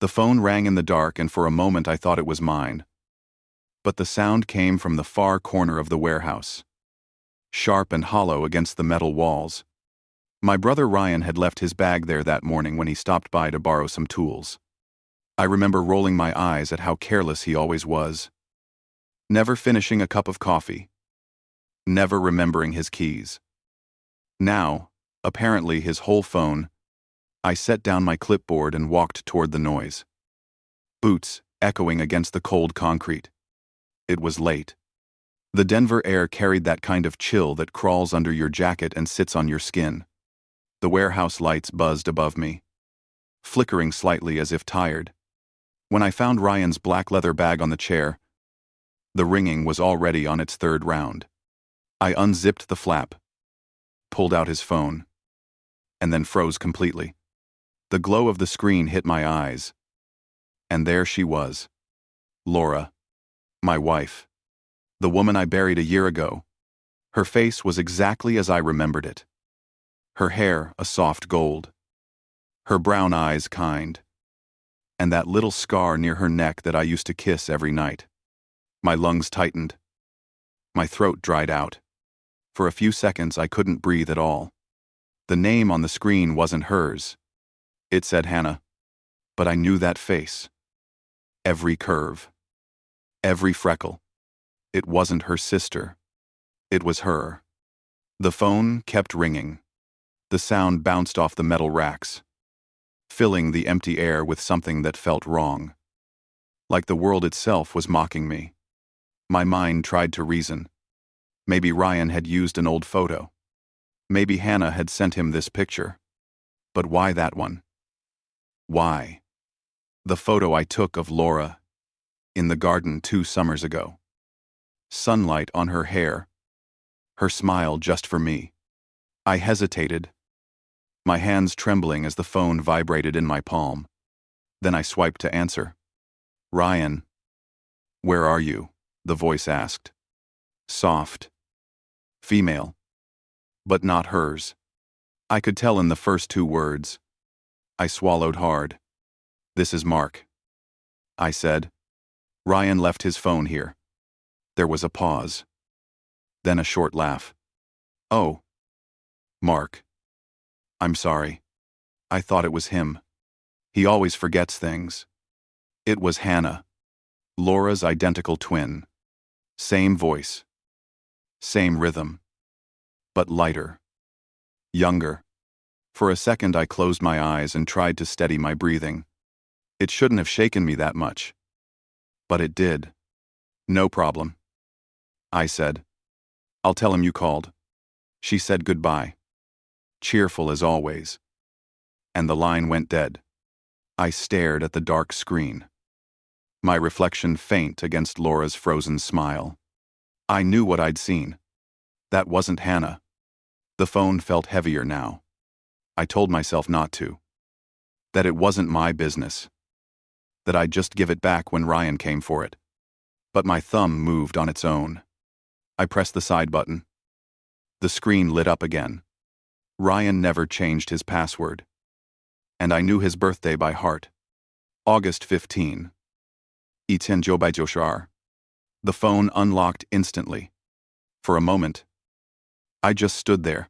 The phone rang in the dark, and for a moment I thought it was mine. But the sound came from the far corner of the warehouse, sharp and hollow against the metal walls. My brother Ryan had left his bag there that morning when he stopped by to borrow some tools. I remember rolling my eyes at how careless he always was, never finishing a cup of coffee, never remembering his keys. Now, apparently his whole phone. I set down my clipboard and walked toward the noise. Boots echoing against the cold concrete. It was late. The Denver air carried that kind of chill that crawls under your jacket and sits on your skin. The warehouse lights buzzed above me, flickering slightly as if tired. When I found Ryan's black leather bag on the chair, the ringing was already on its third round. I unzipped the flap, pulled out his phone, and then froze completely. The glow of the screen hit my eyes, and there she was. Laura, my wife, the woman I buried a year ago. Her face was exactly as I remembered it. Her hair a soft gold, her brown eyes kind, and that little scar near her neck that I used to kiss every night. My lungs tightened. My throat dried out. For a few seconds I couldn't breathe at all. The name on the screen wasn't hers. It said Hannah, but I knew that face. Every curve, every freckle. It wasn't her sister. It was her. The phone kept ringing. The sound bounced off the metal racks, filling the empty air with something that felt wrong. Like the world itself was mocking me. My mind tried to reason. Maybe Ryan had used an old photo. Maybe Hannah had sent him this picture. But why that one? Why? The photo I took of Laura in the garden 2 summers ago. Sunlight on her hair. Her smile just for me. I hesitated, my hands trembling as the phone vibrated in my palm. Then I swiped to answer. Ryan. Where are you? The voice asked. Soft. Female. But not hers. I could tell in the first 2 words. I swallowed hard. This is Mark, I said. Ryan left his phone here. There was a pause. Then a short laugh. Oh. Mark. I'm sorry. I thought it was him. He always forgets things. It was Hannah. Laura's identical twin. Same voice. Same rhythm. But lighter. Younger. For a second I closed my eyes and tried to steady my breathing. It shouldn't have shaken me that much. But it did. No problem, I said. I'll tell him you called. She said goodbye. Cheerful as always. And the line went dead. I stared at the dark screen. My reflection faint against Laura's frozen smile. I knew what I'd seen. That wasn't Hannah. The phone felt heavier now. I told myself not to. That it wasn't my business. That I'd just give it back when Ryan came for it. But my thumb moved on its own. I pressed the side button. The screen lit up again. Ryan never changed his password. And I knew his birthday by heart. August 15. The phone unlocked instantly. For a moment, I just stood there.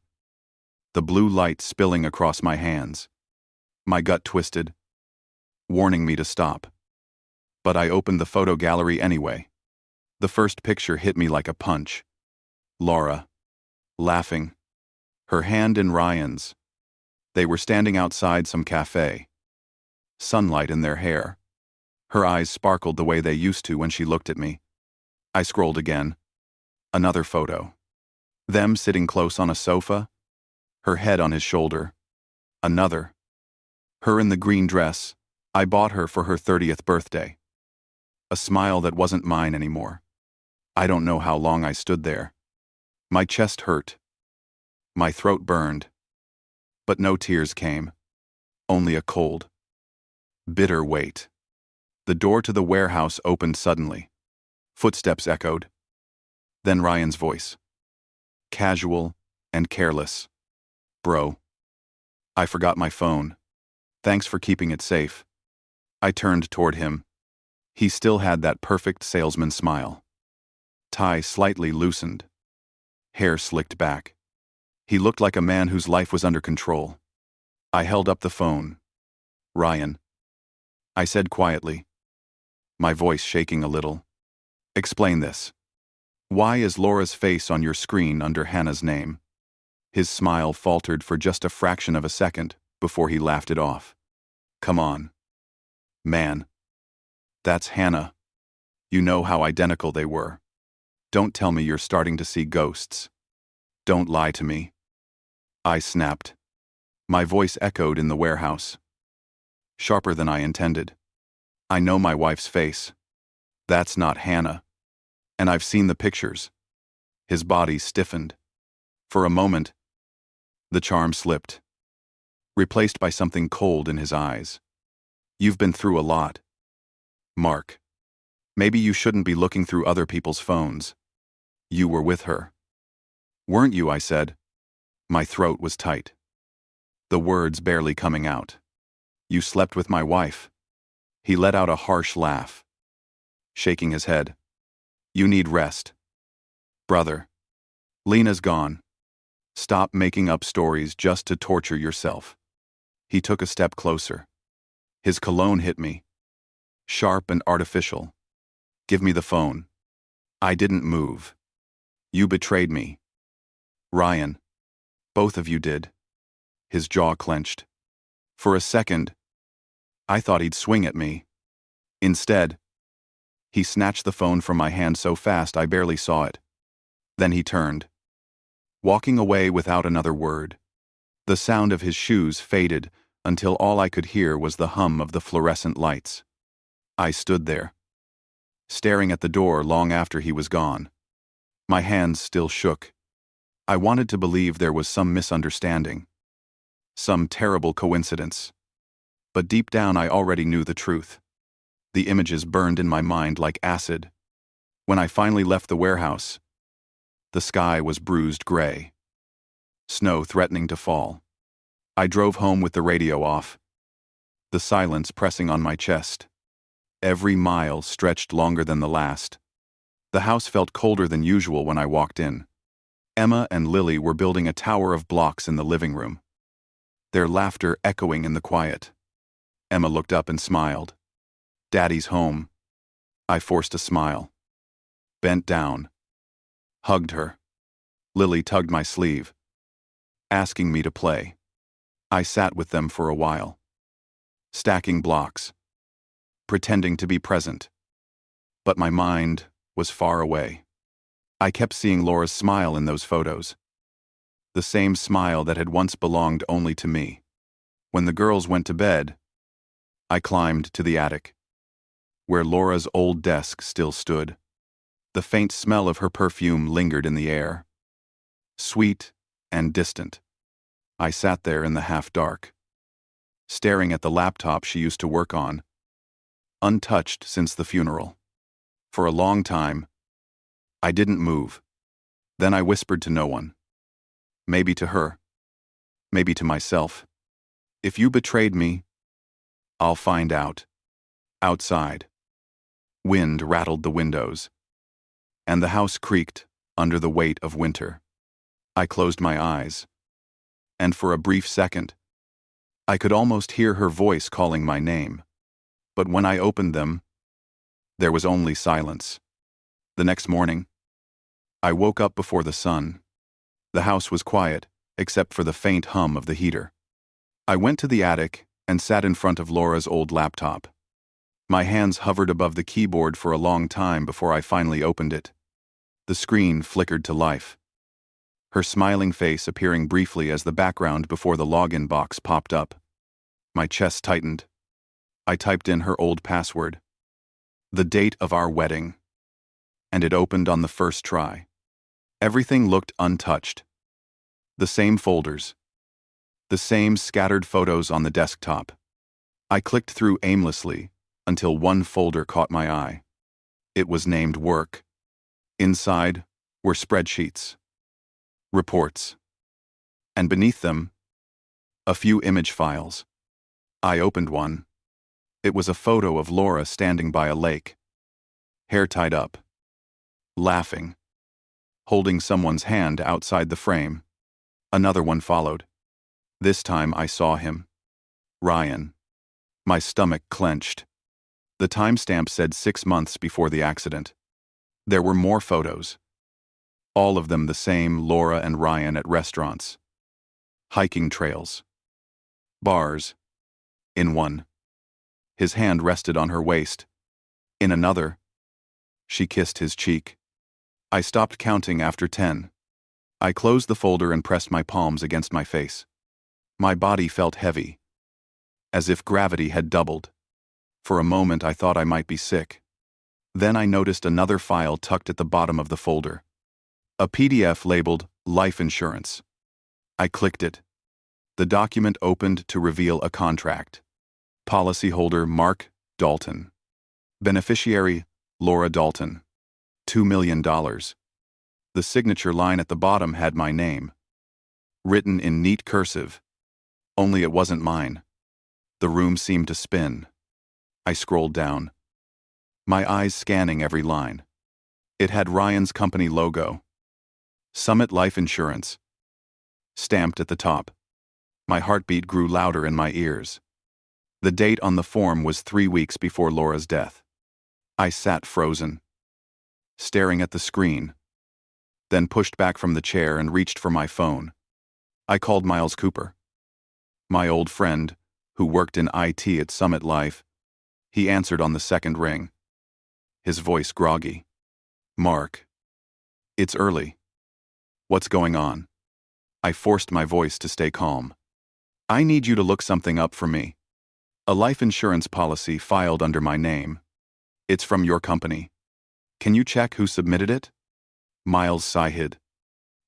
The blue light spilling across my hands. My gut twisted, warning me to stop. But I opened the photo gallery anyway. The first picture hit me like a punch. Laura, laughing, her hand in Ryan's. They were standing outside some cafe. Sunlight in their hair. Her eyes sparkled the way they used to when she looked at me. I scrolled again. Another photo. Them sitting close on a sofa, her head on his shoulder. Another. Her in the green dress I bought her for her 30th birthday. A smile that wasn't mine anymore. I don't know how long I stood there. My chest hurt. My throat burned. But no tears came. Only a cold, bitter weight. The door to the warehouse opened suddenly. Footsteps echoed. Then Ryan's voice. Casual and careless. Bro. I forgot my phone. Thanks for keeping it safe. I turned toward him. He still had that perfect salesman smile. Tie slightly loosened. Hair slicked back. He looked like a man whose life was under control. I held up the phone. "Ryan," I said quietly, my voice shaking a little. "Explain this. Why is Laura's face on your screen under Hannah's name?" His smile faltered for just a fraction of a second before he laughed it off. "Come on, man. That's Hannah. You know how identical they were. Don't tell me you're starting to see ghosts. Don't lie to me." I snapped. My voice echoed in the warehouse. Sharper than I intended. "I know my wife's face. That's not Hannah. And I've seen the pictures." His body stiffened. For a moment, the charm slipped, replaced by something cold in his eyes. "You've been through a lot, Mark. Maybe you shouldn't be looking through other people's phones. You were with her." "Weren't you?" I said. My throat was tight, the words barely coming out. "You slept with my wife." He let out a harsh laugh, shaking his head. "You need rest, brother. Lena's gone. Stop making up stories just to torture yourself." He took a step closer. His cologne hit me, sharp and artificial. "Give me the phone." I didn't move. "You betrayed me, Ryan. Both of you did." His jaw clenched. For a second, I thought he'd swing at me. Instead, he snatched the phone from my hand so fast I barely saw it. Then he turned, walking away without another word. The sound of his shoes faded until all I could hear was the hum of the fluorescent lights. I stood there, staring at the door long after he was gone. My hands still shook. I wanted to believe there was some misunderstanding, some terrible coincidence. But deep down I already knew the truth. The images burned in my mind like acid. When I finally left the warehouse, the sky was bruised gray, snow threatening to fall. I drove home with the radio off, the silence pressing on my chest. Every mile stretched longer than the last. The house felt colder than usual when I walked in. Emma and Lily were building a tower of blocks in the living room, their laughter echoing in the quiet. Emma looked up and smiled. "Daddy's home." I forced a smile, bent down, hugged her. Lily tugged my sleeve, asking me to play. I sat with them for a while, stacking blocks, pretending to be present. But my mind was far away. I kept seeing Laura's smile in those photos, the same smile that had once belonged only to me. When the girls went to bed, I climbed to the attic, where Laura's old desk still stood. The faint smell of her perfume lingered in the air, sweet and distant. I sat there in the half-dark, staring at the laptop she used to work on, untouched since the funeral. For a long time, I didn't move. Then I whispered to no one. Maybe to her, maybe to myself. "If you betrayed me, I'll find out." Outside, wind rattled the windows, and the house creaked under the weight of winter. I closed my eyes, and for a brief second, I could almost hear her voice calling my name. But when I opened them, there was only silence. The next morning, I woke up before the sun. The house was quiet, except for the faint hum of the heater. I went to the attic and sat in front of Laura's old laptop. My hands hovered above the keyboard for a long time before I finally opened it. The screen flickered to life, her smiling face appearing briefly as the background before the login box popped up. My chest tightened. I typed in her old password, the date of our wedding, and it opened on the first try. Everything looked untouched. The same folders, the same scattered photos on the desktop. I clicked through aimlessly until one folder caught my eye. It was named Work. Inside were spreadsheets, reports, and beneath them, a few image files. I opened one. It was a photo of Laura standing by a lake, hair tied up, laughing, holding someone's hand outside the frame. Another one followed. This time I saw him. Ryan. My stomach clenched. The timestamp said 6 months before the accident. There were more photos. All of them the same: Laura and Ryan at restaurants, hiking trails, bars. In one, his hand rested on her waist. In another, she kissed his cheek. I stopped counting after 10. I closed the folder and pressed my palms against my face. My body felt heavy, as if gravity had doubled. For a moment I thought I might be sick. Then I noticed another file tucked at the bottom of the folder. A PDF labeled Life Insurance. I clicked it. The document opened to reveal a contract. Policyholder Mark Dalton. Beneficiary Laura Dalton. $2 million. The signature line at the bottom had my name, written in neat cursive. Only it wasn't mine. The room seemed to spin. I scrolled down, my eyes scanning every line. It had Ryan's company logo, Summit Life Insurance, stamped at the top. My heartbeat grew louder in my ears. The date on the form was 3 weeks before Laura's death. I sat frozen, staring at the screen, then pushed back from the chair and reached for my phone. I called Miles Cooper, my old friend, who worked in IT at Summit Life. He answered on the second ring, his voice groggy. "Mark, it's early. What's going on?" I forced my voice to stay calm. "I need you to look something up for me. A life insurance policy filed under my name. It's from your company. Can you check who submitted it?" Miles sighed.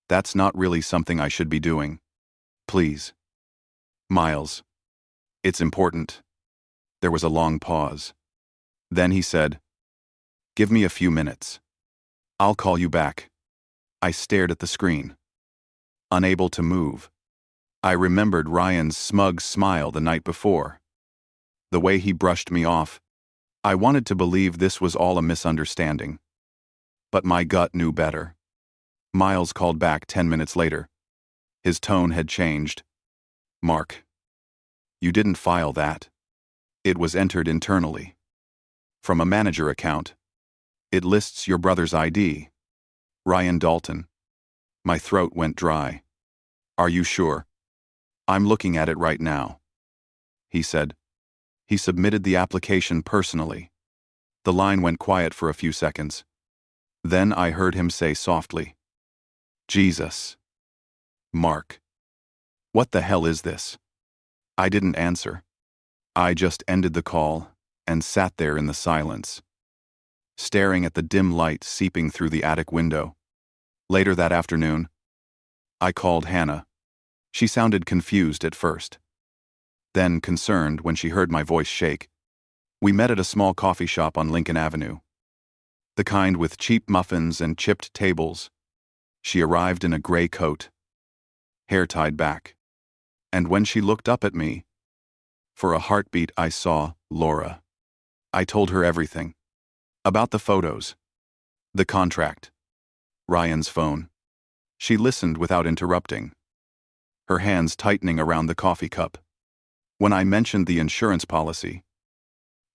"That's not really something I should be doing. Please." "Miles, it's important." There was a long pause. Then he said, "Give me a few minutes. I'll call you back." I stared at the screen, unable to move. I remembered Ryan's smug smile the night before, the way he brushed me off. I wanted to believe this was all a misunderstanding, but my gut knew better. Miles called back 10 minutes later. His tone had changed. "Mark, you didn't file that. It was entered internally. From a manager account. It lists your brother's ID, Ryan Dalton." My throat went dry. "Are you sure?" "I'm looking at it right now," he said. He submitted the application personally. The line went quiet for a few seconds. Then I heard him say softly, "Jesus. Mark. What the hell is this?" I didn't answer. I just ended the call and sat there in the silence, staring at the dim light seeping through the attic window. Later that afternoon, I called Hannah. She sounded confused at first, then concerned when she heard my voice shake. We met at a small coffee shop on Lincoln Avenue, the kind with cheap muffins and chipped tables. She arrived in a gray coat, hair tied back, and when she looked up at me, for a heartbeat I saw Laura. I told her everything. About the photos, the contract, Ryan's phone. She listened without interrupting, her hands tightening around the coffee cup. When I mentioned the insurance policy,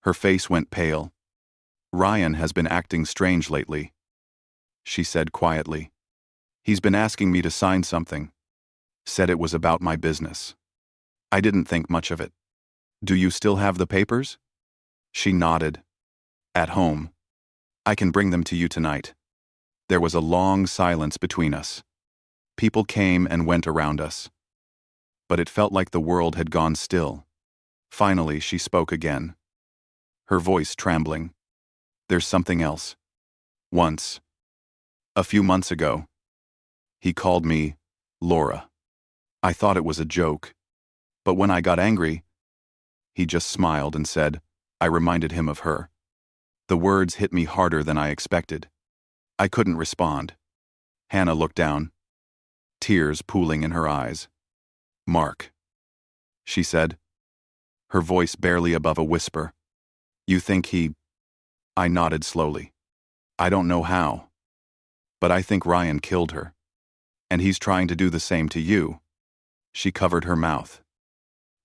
her face went pale. "Ryan has been acting strange lately," she said quietly. "He's been asking me to sign something. Said it was about my business. I didn't think much of it. Do you still have the papers?" She nodded. "At home. I can bring them to you tonight." There was a long silence between us. People came and went around us, but it felt like the world had gone still. Finally, she spoke again, her voice trembling. "There's something else. Once, a few months ago, he called me Laura. I thought it was a joke, but when I got angry, he just smiled and said I reminded him of her. The words hit me harder than I expected. I couldn't respond." Hannah looked down, tears pooling in her eyes. "Mark," she said, her voice barely above a whisper. You think he... I nodded slowly. I don't know how. But I think Ryan killed her. And he's trying to do the same to you. She covered her mouth,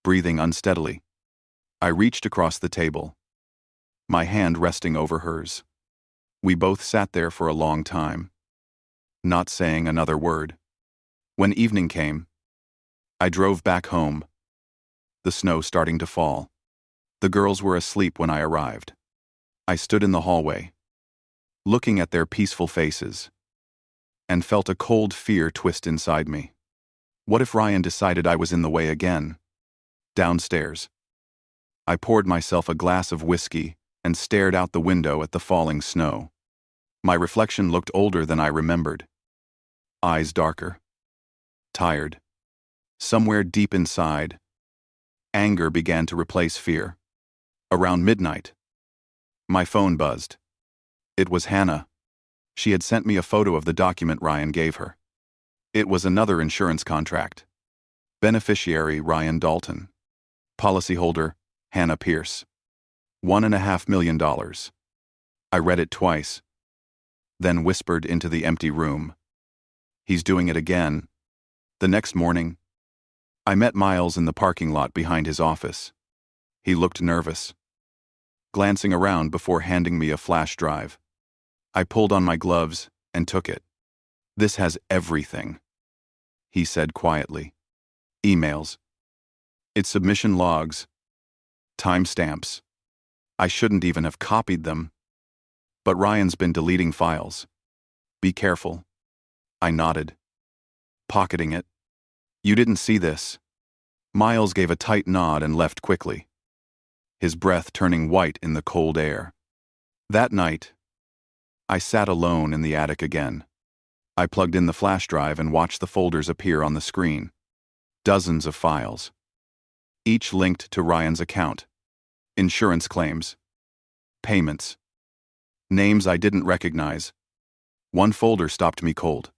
breathing unsteadily. I reached across the table, my hand resting over hers. We both sat there for a long time, not saying another word. When evening came, I drove back home, the snow starting to fall. The girls were asleep when I arrived. I stood in the hallway, looking at their peaceful faces, and felt a cold fear twist inside me. What if Ryan decided I was in the way again? Downstairs, I poured myself a glass of whiskey and stared out the window at the falling snow. My reflection looked older than I remembered. Eyes darker. Tired. Somewhere deep inside, anger began to replace fear. Around midnight, my phone buzzed. It was Hannah. She had sent me a photo of the document Ryan gave her. It was another insurance contract. Beneficiary Ryan Dalton. Policyholder Hannah Pierce. $1.5 million. I read it twice, then whispered into the empty room. He's doing it again. The next morning, I met Miles in the parking lot behind his office. He looked nervous, glancing around before handing me a flash drive. I pulled on my gloves and took it. This has everything, he said quietly. Emails. Its submission logs. Timestamps. I shouldn't even have copied them. But Ryan's been deleting files. Be careful. I nodded, pocketing it. You didn't see this. Miles gave a tight nod and left quickly, his breath turning white in the cold air. That night, I sat alone in the attic again. I plugged in the flash drive and watched the folders appear on the screen. Dozens of files, each linked to Ryan's account. Insurance claims, payments, names I didn't recognize. One folder stopped me cold.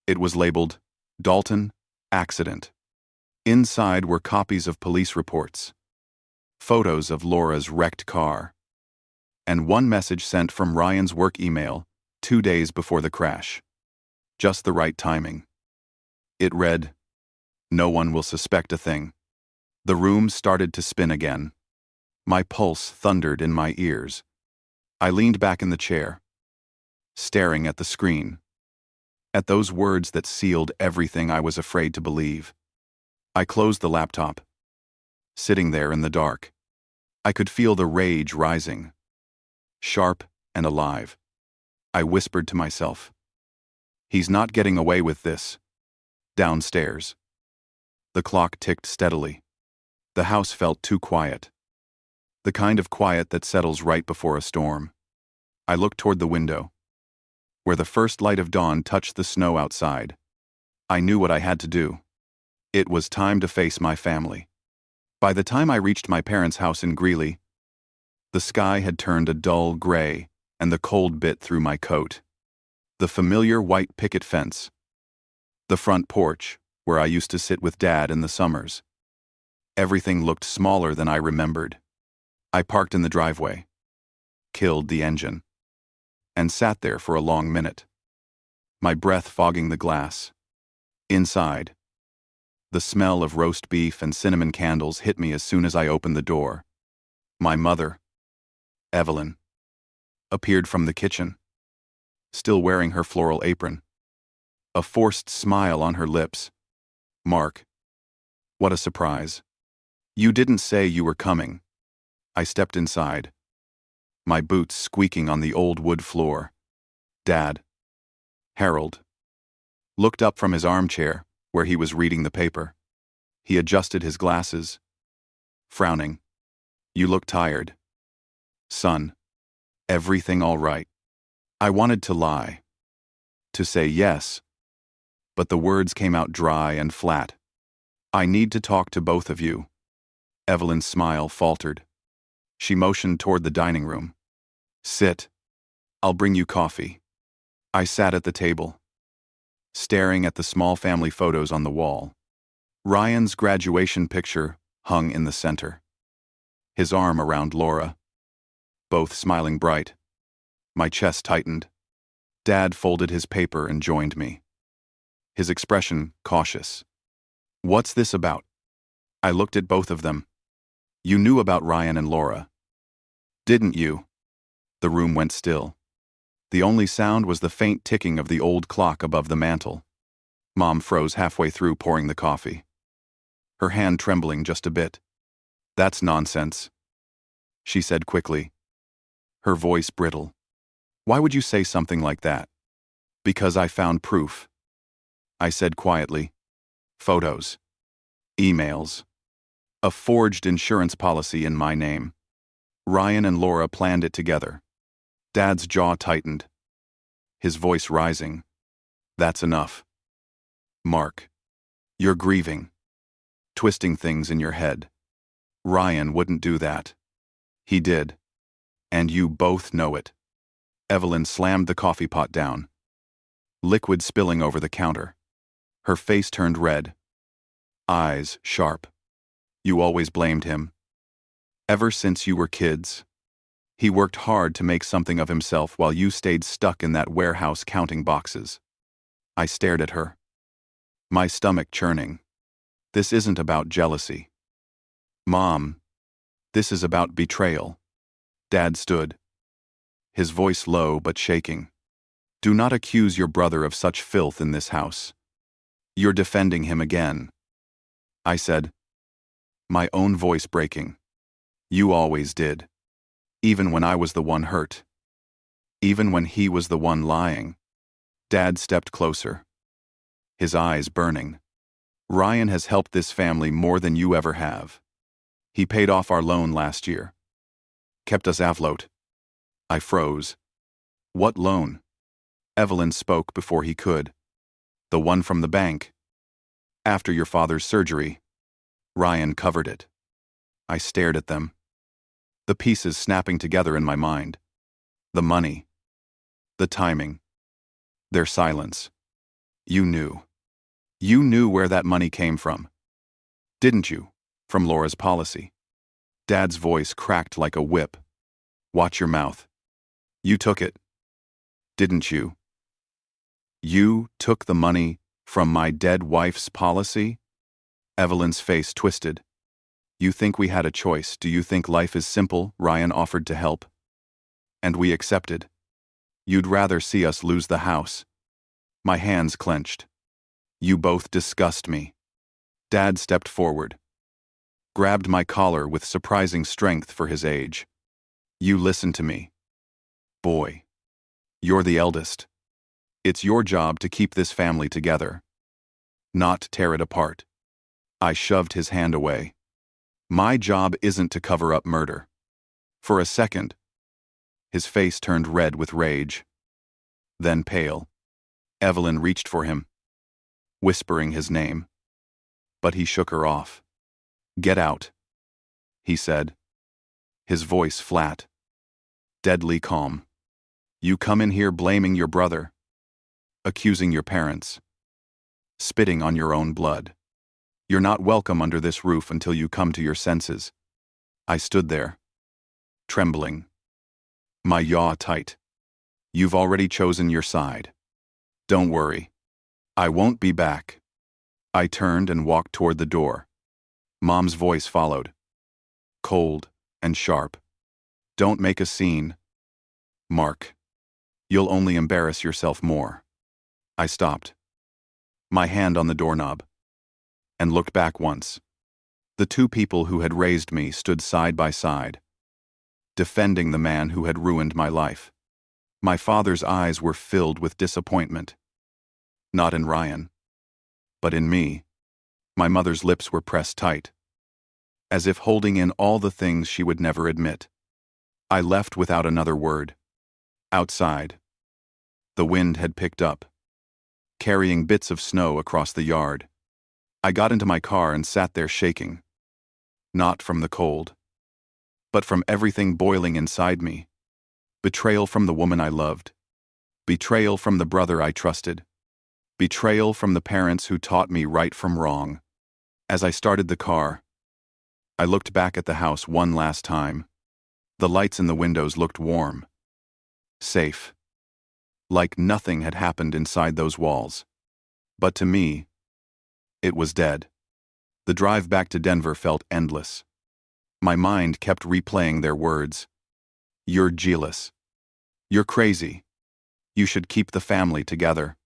It was labeled Dalton Accident. Inside were copies of police reports, photos of Laura's wrecked car, and one message sent from Ryan's work email 2 days before the crash. Just the right timing. It read, "No one will suspect a thing." The room started to spin again. My pulse thundered in my ears. I leaned back in the chair, staring at the screen, at those words that sealed everything I was afraid to believe. I closed the laptop, sitting there in the dark. I could feel the rage rising, sharp and alive. I whispered to myself, "He's not getting away with this." Downstairs, the clock ticked steadily. The house felt too quiet. The kind of quiet that settles right before a storm. I looked toward the window, where the first light of dawn touched the snow outside. I knew what I had to do. It was time to face my family. By the time I reached my parents' house in Greeley, the sky had turned a dull gray and the cold bit through my coat. The familiar white picket fence, the front porch, where I used to sit with Dad in the summers. Everything looked smaller than I remembered. I parked in the driveway, killed the engine, and sat there for a long minute, my breath fogging the glass. Inside, the smell of roast beef and cinnamon candles hit me as soon as I opened the door. My mother, Evelyn, appeared from the kitchen, still wearing her floral apron, a forced smile on her lips. "Mark, what a surprise. You didn't say you were coming." I stepped inside, my boots squeaking on the old wood floor. Dad, Harold, looked up from his armchair, where he was reading the paper. He adjusted his glasses, frowning. "You look tired." "Son, everything all right?" I wanted to lie, to say yes, but the words came out dry and flat. "I need to talk to both of you." Evelyn's smile faltered. She motioned toward the dining room. "Sit. I'll bring you coffee." I sat at the table, staring at the small family photos on the wall. Ryan's graduation picture hung in the center, his arm around Laura, both smiling bright. My chest tightened. Dad folded his paper and joined me. His expression cautious. "What's this about?" I looked at both of them. "You knew about Ryan and Laura, didn't you?" The room went still. The only sound was the faint ticking of the old clock above the mantel. Mom froze halfway through pouring the coffee, her hand trembling just a bit. "That's nonsense," she said quickly, her voice brittle. "Why would you say something like that?" "Because I found proof," I said quietly. "Photos. Emails. A forged insurance policy in my name. Ryan and Laura planned it together." Dad's jaw tightened, his voice rising. "That's enough. Mark, you're grieving, twisting things in your head. Ryan wouldn't do that. He did. And you both know it." Evelyn slammed the coffee pot down, liquid spilling over the counter. Her face turned red, eyes sharp. "You always blamed him. Ever since you were kids. He worked hard to make something of himself while you stayed stuck in that warehouse counting boxes." I stared at her, my stomach churning. "This isn't about jealousy, Mom. This is about betrayal." Dad stood, his voice low but shaking. "Do not accuse your brother of such filth in this house. You're defending him again." I said, my own voice breaking. "You always did. Even when I was the one hurt. Even when he was the one lying." Dad stepped closer, his eyes burning. "Ryan has helped this family more than you ever have. He paid off our loan last year. Kept us afloat." I froze. "What loan?" Evelyn spoke before he could. "The one from the bank. After your father's surgery. Ryan covered it." I stared at them, the pieces snapping together in my mind. The money. The timing. Their silence. "You knew. You knew where that money came from, didn't you? From Laura's policy." Dad's voice cracked like a whip. "Watch your mouth. You took it, didn't you? You took the money from my dead wife's policy?" Evelyn's face twisted. "You think we had a choice? Do you think life is simple?" Ryan offered to help, and we accepted. "You'd rather see us lose the house." My hands clenched. "You both disgust me." Dad stepped forward, grabbed my collar with surprising strength for his age. "You listen to me, boy. You're the eldest. It's your job to keep this family together, not tear it apart." I shoved his hand away. "My job isn't to cover up murder." For a second, his face turned red with rage, then pale. Evelyn reached for him, whispering his name, but he shook her off. "Get out," he said, his voice flat, deadly calm. "You come in here blaming your brother, accusing your parents, spitting on your own blood. You're not welcome under this roof until you come to your senses." I stood there, trembling, my jaw tight. "You've already chosen your side. Don't worry. I won't be back." I turned and walked toward the door. Mom's voice followed, cold and sharp. "Don't make a scene, Mark. You'll only embarrass yourself more." I stopped, my hand on the doorknob, and looked back once. The two people who had raised me stood side by side, defending the man who had ruined my life. My father's eyes were filled with disappointment. Not in Ryan, but in me. My mother's lips were pressed tight, as if holding in all the things she would never admit. I left without another word. Outside, the wind had picked up, carrying bits of snow across the yard. I got into my car and sat there shaking, not from the cold, but from everything boiling inside me. Betrayal from the woman I loved. Betrayal from the brother I trusted. Betrayal from the parents who taught me right from wrong. As I started the car, I looked back at the house one last time. The lights in the windows looked warm, safe, like nothing had happened inside those walls. But to me, it was dead. The drive back to Denver felt endless. My mind kept replaying their words. You're jealous. You're crazy. You should keep the family together.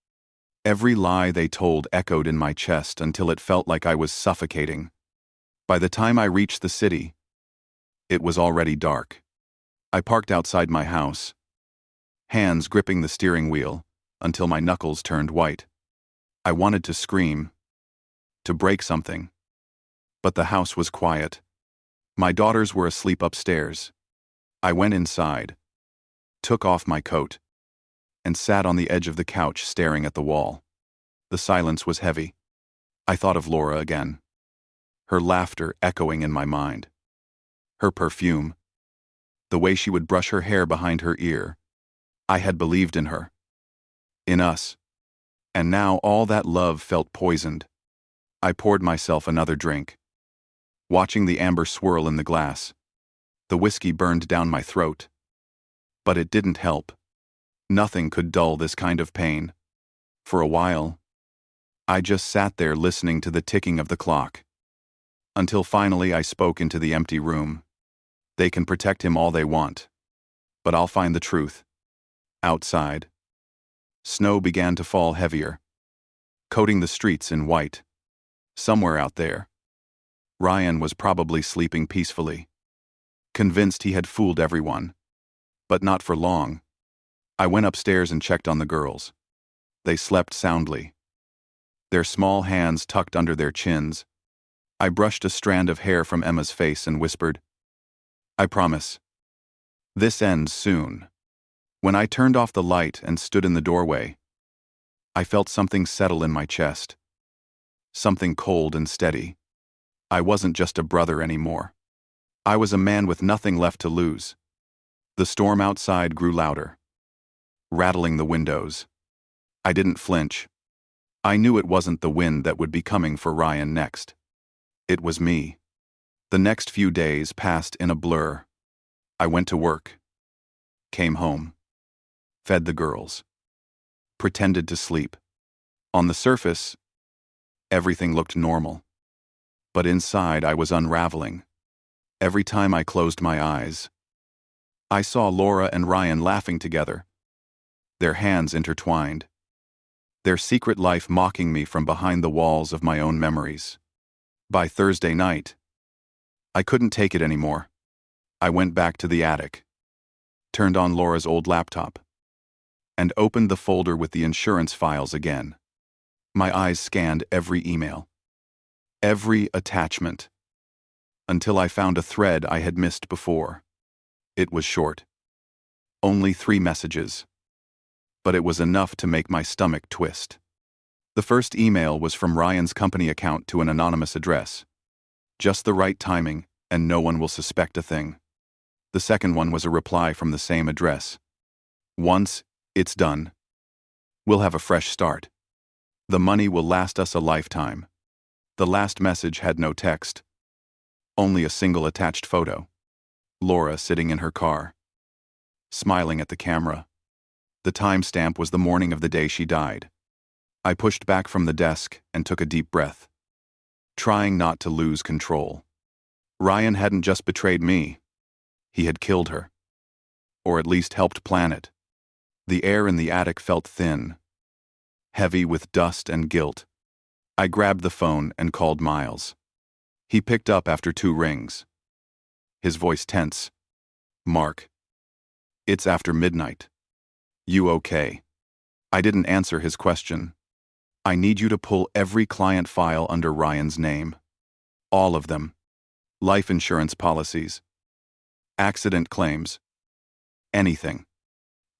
Every lie they told echoed in my chest until it felt like I was suffocating. By the time I reached the city, it was already dark. I parked outside my house, hands gripping the steering wheel, until my knuckles turned white. I wanted to scream, to break something. But the house was quiet. My daughters were asleep upstairs. I went inside, took off my coat, and sat on the edge of the couch staring at the wall. The silence was heavy. I thought of Laura again, her laughter echoing in my mind. Her perfume, the way she would brush her hair behind her ear. I had believed in her, in us, and now all that love felt poisoned. I poured myself another drink, watching the amber swirl in the glass. The whiskey burned down my throat. But it didn't help. Nothing could dull this kind of pain. For a while, I just sat there listening to the ticking of the clock. Until finally I spoke into the empty room. They can protect him all they want, but I'll find the truth. Outside, snow began to fall heavier, coating the streets in white. Somewhere out there, Ryan was probably sleeping peacefully, convinced he had fooled everyone. But not for long. I went upstairs and checked on the girls. They slept soundly, their small hands tucked under their chins. I brushed a strand of hair from Emma's face and whispered, I promise. This ends soon. When I turned off the light and stood in the doorway, I felt something settle in my chest. Something cold and steady. I wasn't just a brother anymore. I was a man with nothing left to lose. The storm outside grew louder, rattling the windows. I didn't flinch. I knew it wasn't the wind that would be coming for Ryan next. It was me. The next few days passed in a blur. I went to work, came home, fed the girls, pretended to sleep. On the surface, everything looked normal. But inside I was unraveling. Every time I closed my eyes, I saw Laura and Ryan laughing together, their hands intertwined, their secret life mocking me from behind the walls of my own memories. By Thursday night, I couldn't take it anymore. I went back to the attic, turned on Laura's old laptop, and opened the folder with the insurance files again. My eyes scanned every email, every attachment, until I found a thread I had missed before. It was short. Only 3 messages. But it was enough to make my stomach twist. The first email was from Ryan's company account to an anonymous address. Just the right timing, and no one will suspect a thing. The second one was a reply from the same address. Once it's done, we'll have a fresh start. The money will last us a lifetime. The last message had no text, only a single attached photo. Laura sitting in her car, smiling at the camera. The timestamp was the morning of the day she died. I pushed back from the desk and took a deep breath, trying not to lose control. Ryan hadn't just betrayed me. He had killed her. Or at least helped plan it. The air in the attic felt thin, heavy with dust and guilt. I grabbed the phone and called Miles. He picked up after 2 rings. His voice tense. Mark. It's after midnight. You okay? I didn't answer his question. I need you to pull every client file under Ryan's name. All of them. Life insurance policies. Accident claims. Anything.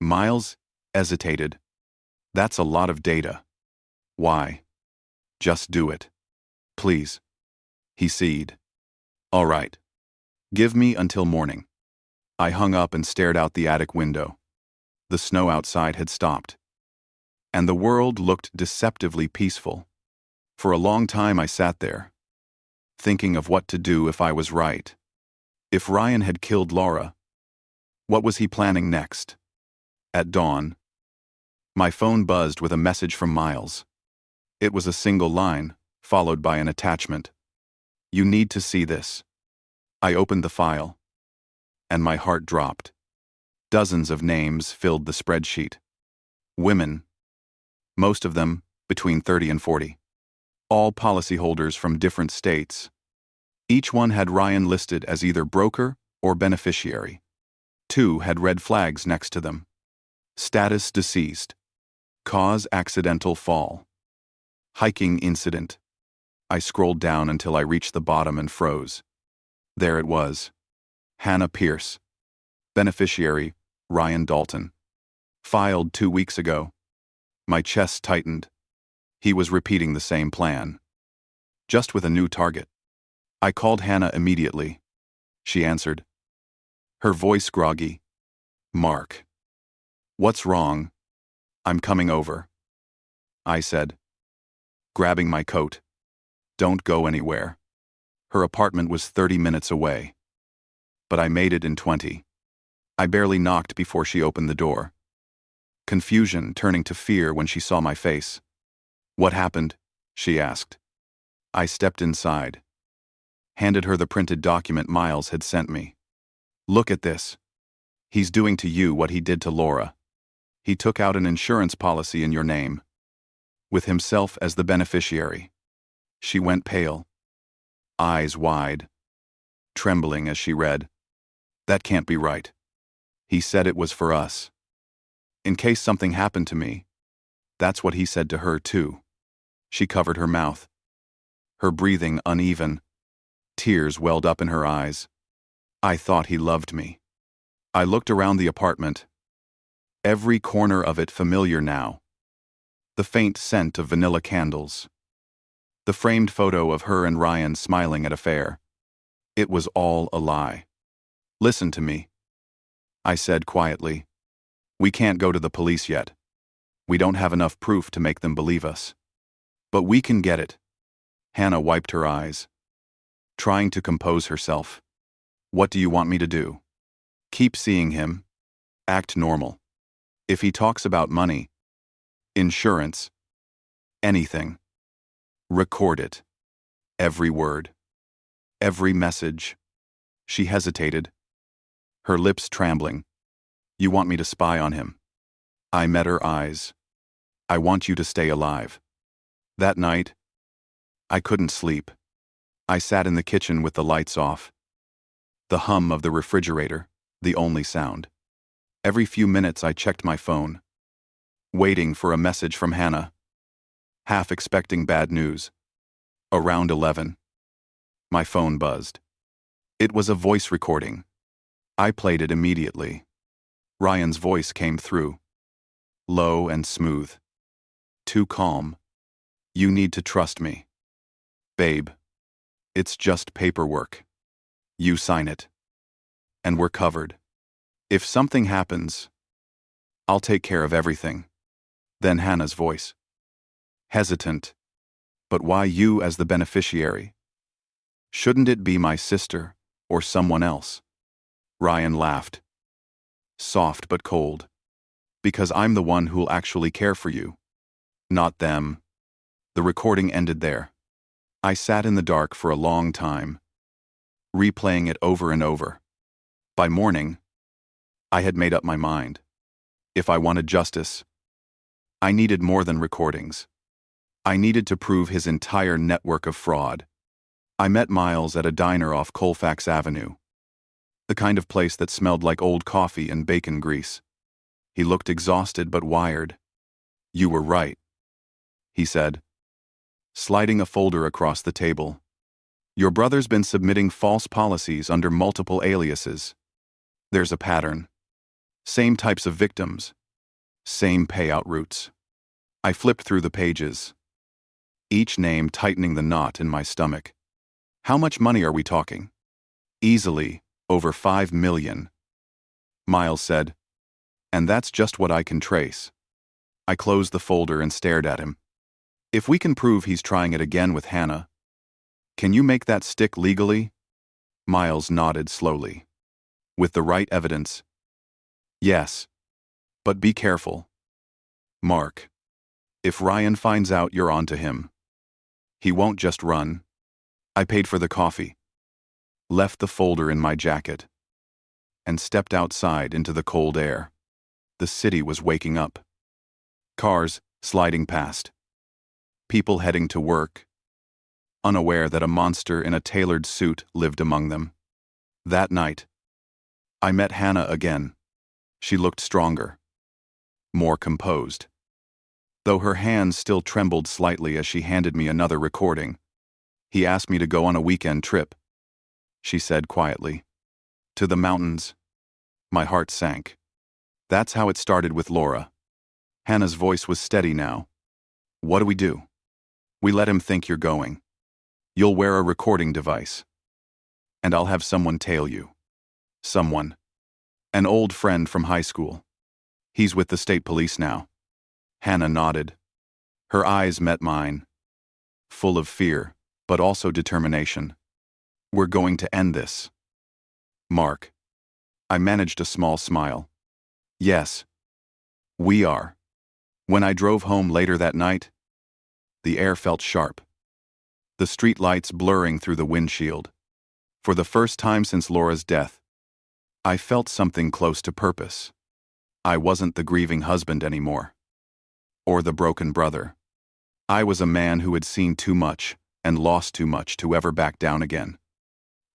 Miles hesitated. That's a lot of data. Why? Just do it. Please. He sighed. All right. Give me until morning. I hung up and stared out the attic window. The snow outside had stopped, and the world looked deceptively peaceful. For a long time I sat there, thinking of what to do if I was right. If Ryan had killed Laura, What was he planning next? At dawn, my phone buzzed with a message from Miles. It was a single line, followed by an attachment. You need to see this. I opened the file, and my heart dropped. Dozens of names filled the spreadsheet. Women, most of them between 30 and 40. All policyholders from different states. Each one had Ryan listed as either broker or beneficiary. 2 had red flags next to them. Status deceased. Cause accidental fall. Hiking incident. I scrolled down until I reached the bottom and froze. There it was. Hannah Pierce. Beneficiary, Ryan Dalton. Filed 2 weeks ago. My chest tightened. He was repeating the same plan. Just with a new target. I called Hannah immediately. She answered. Her voice groggy. Mark. What's wrong? I'm coming over. I said, grabbing my coat. Don't go anywhere. Her apartment was 30 minutes away. But I made it in 20. I barely knocked before she opened the door. Confusion turning to fear when she saw my face. What happened? She asked. I stepped inside. Handed her the printed document Miles had sent me. Look at this. He's doing to you what he did to Laura. He took out an insurance policy in your name, with himself as the beneficiary. She went pale, eyes wide, trembling as she read. That can't be right. He said it was for us. In case something happened to me. That's what he said to her, too. She covered her mouth, her breathing uneven. Tears welled up in her eyes. I thought he loved me. I looked around the apartment. Every corner of it familiar now. The faint scent of vanilla candles. The framed photo of her and Ryan smiling at a fair. It was all a lie. Listen to me, I said quietly. We can't go to the police yet. We don't have enough proof to make them believe us. But we can get it. Hannah wiped her eyes, trying to compose herself. What do you want me to do? Keep seeing him. Act normal. If he talks about money, insurance, anything, record it. Every word. Every message. She hesitated, her lips trembling. You want me to spy on him? I met her eyes. I want you to stay alive. That night, I couldn't sleep. I sat in the kitchen with the lights off. The hum of the refrigerator, the only sound. Every few minutes I checked my phone, waiting for a message from Hannah, half expecting bad news. Around 11, my phone buzzed. It was a voice recording. I played it immediately. Ryan's voice came through, low and smooth. Too calm. You need to trust me. Babe, it's just paperwork. You sign it. And we're covered. If something happens, I'll take care of everything. Then Hannah's voice. Hesitant. But why you as the beneficiary? Shouldn't it be my sister or someone else? Ryan laughed. Soft but cold. Because I'm the one who'll actually care for you. Not them. The recording ended there. I sat in the dark for a long time, replaying it over and over. By morning, I had made up my mind. If I wanted justice, I needed more than recordings. I needed to prove his entire network of fraud. I met Miles at a diner off Colfax Avenue, the kind of place that smelled like old coffee and bacon grease. He looked exhausted but wired. You were right, he said, sliding a folder across the table. Your brother's been submitting false policies under multiple aliases. There's a pattern. Same types of victims. Same payout routes. I flipped through the pages, each name tightening the knot in my stomach. How much money are we talking? Easily, over 5 million. Miles said, and that's just what I can trace. I closed the folder and stared at him. If we can prove he's trying it again with Hannah, can you make that stick legally? Miles nodded slowly. With the right evidence, Yes, but be careful. Mark. If Ryan finds out you're onto him, he won't just run. I paid for the coffee, left the folder in my jacket, and stepped outside into the cold air. The city was waking up. Cars sliding past. People heading to work, unaware that a monster in a tailored suit lived among them. That night, I met Hannah again. She looked stronger, more composed. Though her hands still trembled slightly as she handed me another recording. He asked me to go on a weekend trip, she said quietly. To the mountains. My heart sank. That's how it started with Laura. Hannah's voice was steady now. What do we do? We let him think you're going. You'll wear a recording device. And I'll have someone tail you. Someone. An old friend from high school. He's with the state police now. Hannah nodded. Her eyes met mine. Full of fear, but also determination. We're going to end this. Mark. I managed a small smile. Yes. We are. When I drove home later that night, the air felt sharp. The street lights blurring through the windshield. For the first time since Laura's death, I felt something close to purpose. I wasn't the grieving husband anymore. Or the broken brother. I was a man who had seen too much and lost too much to ever back down again.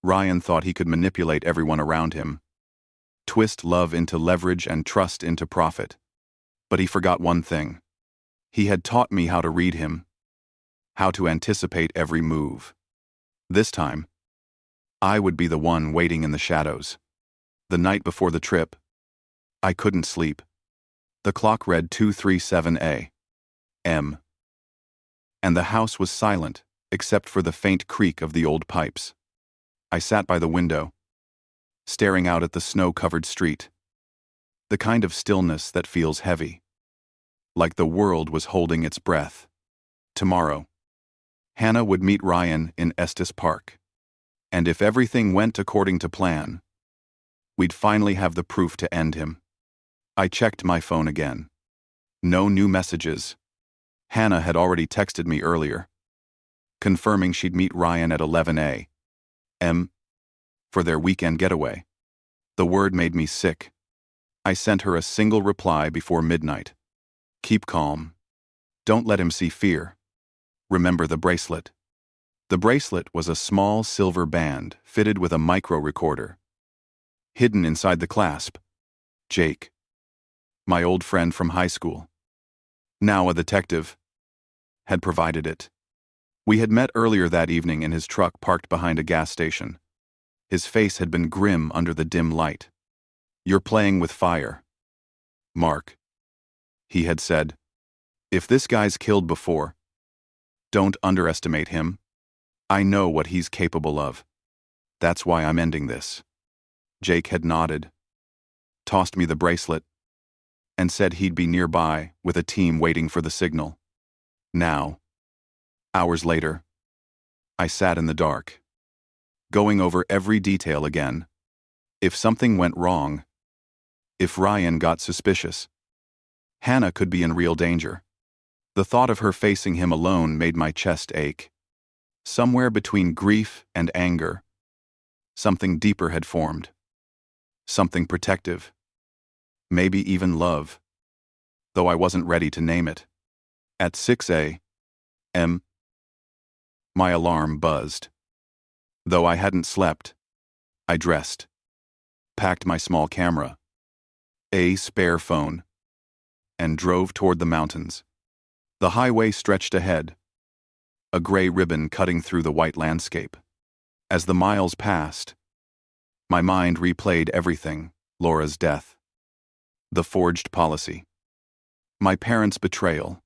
Ryan thought he could manipulate everyone around him, twist love into leverage and trust into profit. But he forgot one thing. He had taught me how to read him, how to anticipate every move. This time, I would be the one waiting in the shadows. The night before the trip, I couldn't sleep. The clock read 2:37 a.m. And the house was silent, except for the faint creak of the old pipes. I sat by the window, staring out at the snow-covered street. The kind of stillness that feels heavy, like the world was holding its breath. Tomorrow, Hannah would meet Ryan in Estes Park. And if everything went according to plan, we'd finally have the proof to end him. I checked my phone again. No new messages. Hannah had already texted me earlier, confirming she'd meet Ryan at 11 a.m. for their weekend getaway. The word made me sick. I sent her a single reply before midnight. Keep calm. Don't let him see fear. Remember the bracelet. The bracelet was a small silver band fitted with a micro recorder. Hidden inside the clasp, Jake, my old friend from high school, now a detective, had provided it. We had met earlier that evening in his truck parked behind a gas station. His face had been grim under the dim light. You're playing with fire, Mark, he had said. If this guy's killed before, don't underestimate him. I know what he's capable of. That's why I'm ending this. Jake had nodded, tossed me the bracelet, and said he'd be nearby with a team waiting for the signal. Now, hours later, I sat in the dark, going over every detail again. If something went wrong, if Ryan got suspicious, Hannah could be in real danger. The thought of her facing him alone made my chest ache. Somewhere between grief and anger, something deeper had formed. Something protective. Maybe even love. Though I wasn't ready to name it. At 6 a.m., my alarm buzzed. Though I hadn't slept, I dressed, packed my small camera, a spare phone, and drove toward the mountains. The highway stretched ahead, a gray ribbon cutting through the white landscape. As the miles passed, my mind replayed everything: Laura's death, the forged policy, my parents' betrayal,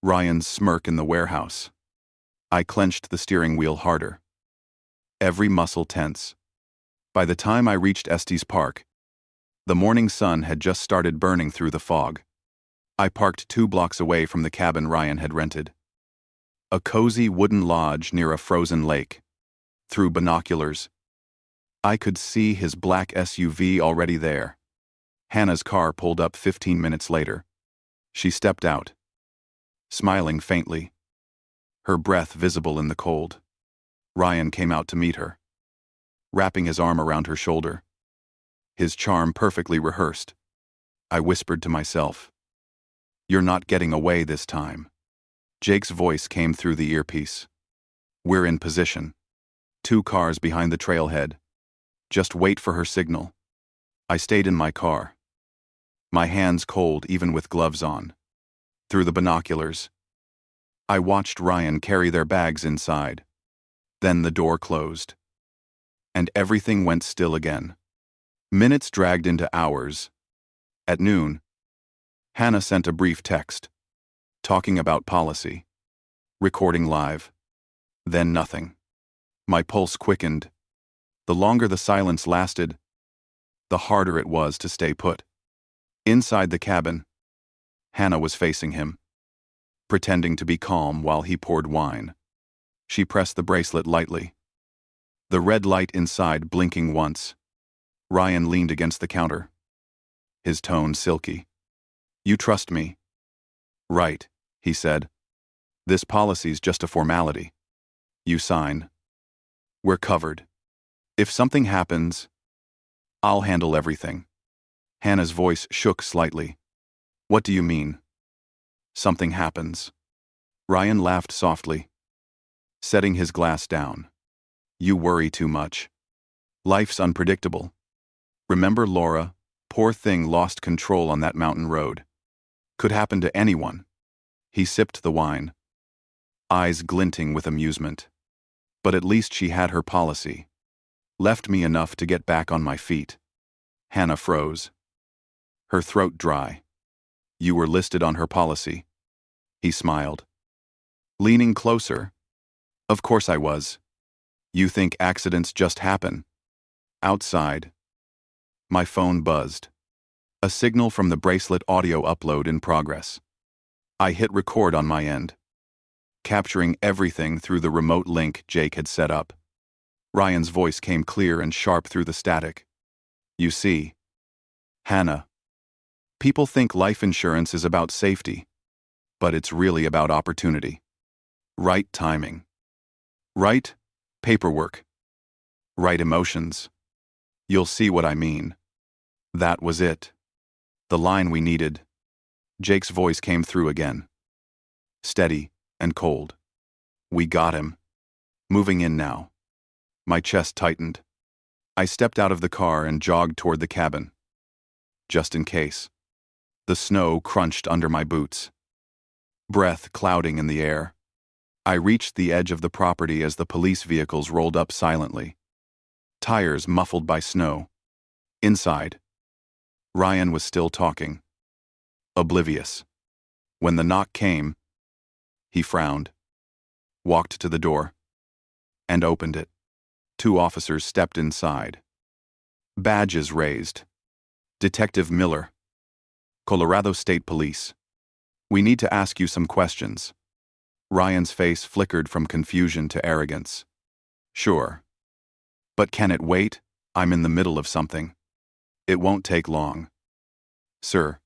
Ryan's smirk in the warehouse. I clenched the steering wheel harder, every muscle tense. By the time I reached Estes Park, the morning sun had just started burning through the fog. I parked 2 blocks away from the cabin Ryan had rented. A cozy wooden lodge near a frozen lake. Through binoculars, I could see his black SUV already there, Hannah's car pulled up 15 minutes later. She stepped out, smiling faintly, her breath visible in the cold. Ryan came out to meet her, wrapping his arm around her shoulder, his charm perfectly rehearsed. I whispered to myself, "You're not getting away this time." Jake's voice came through the earpiece. "We're in position. 2 cars behind the trailhead. Just wait for her signal." I stayed in my car, my hands cold even with gloves on. Through the binoculars, I watched Ryan carry their bags inside. Then the door closed, and everything went still again. Minutes dragged into hours. At noon, Hannah sent a brief text, talking about policy, recording live. Then nothing. My pulse quickened. The longer the silence lasted, the harder it was to stay put. Inside the cabin, Hannah was facing him, pretending to be calm while he poured wine. She pressed the bracelet lightly, the red light inside blinking once. Ryan leaned against the counter, his tone silky. "You trust me?" "Right," he said. "This policy's just a formality. You sign. We're covered. If something happens, I'll handle everything." Hannah's voice shook slightly. "What do you mean?" "Something happens." Ryan laughed softly, setting his glass down. "You worry too much. Life's unpredictable. Remember Laura? Poor thing lost control on that mountain road. Could happen to anyone." He sipped the wine, eyes glinting with amusement. "But at least she had her policy. Left me enough to get back on my feet." Hannah froze, her throat dry. "You were listed on her policy." He smiled, leaning closer. "Of course I was. You think accidents just happen?" Outside, my phone buzzed. A signal from the bracelet, audio upload in progress. I hit record on my end, capturing everything through the remote link Jake had set up. Ryan's voice came clear and sharp through the static. "You see, Hannah, people think life insurance is about safety, but it's really about opportunity. Right timing. Right paperwork. Right emotions. You'll see what I mean." That was it. The line we needed. Jake's voice came through again, steady and cold. "We got him. Moving in now." My chest tightened. I stepped out of the car and jogged toward the cabin, just in case. The snow crunched under my boots, breath clouding in the air. I reached the edge of the property as the police vehicles rolled up silently, tires muffled by snow. Inside, Ryan was still talking, oblivious. When the knock came, he frowned, walked to the door, and opened it. 2 officers stepped inside, badges raised. "Detective Miller, Colorado State Police. We need to ask you some questions." Ryan's face flickered from confusion to arrogance. "Sure. But can it wait? I'm in the middle of something." "It won't take long." "Sir,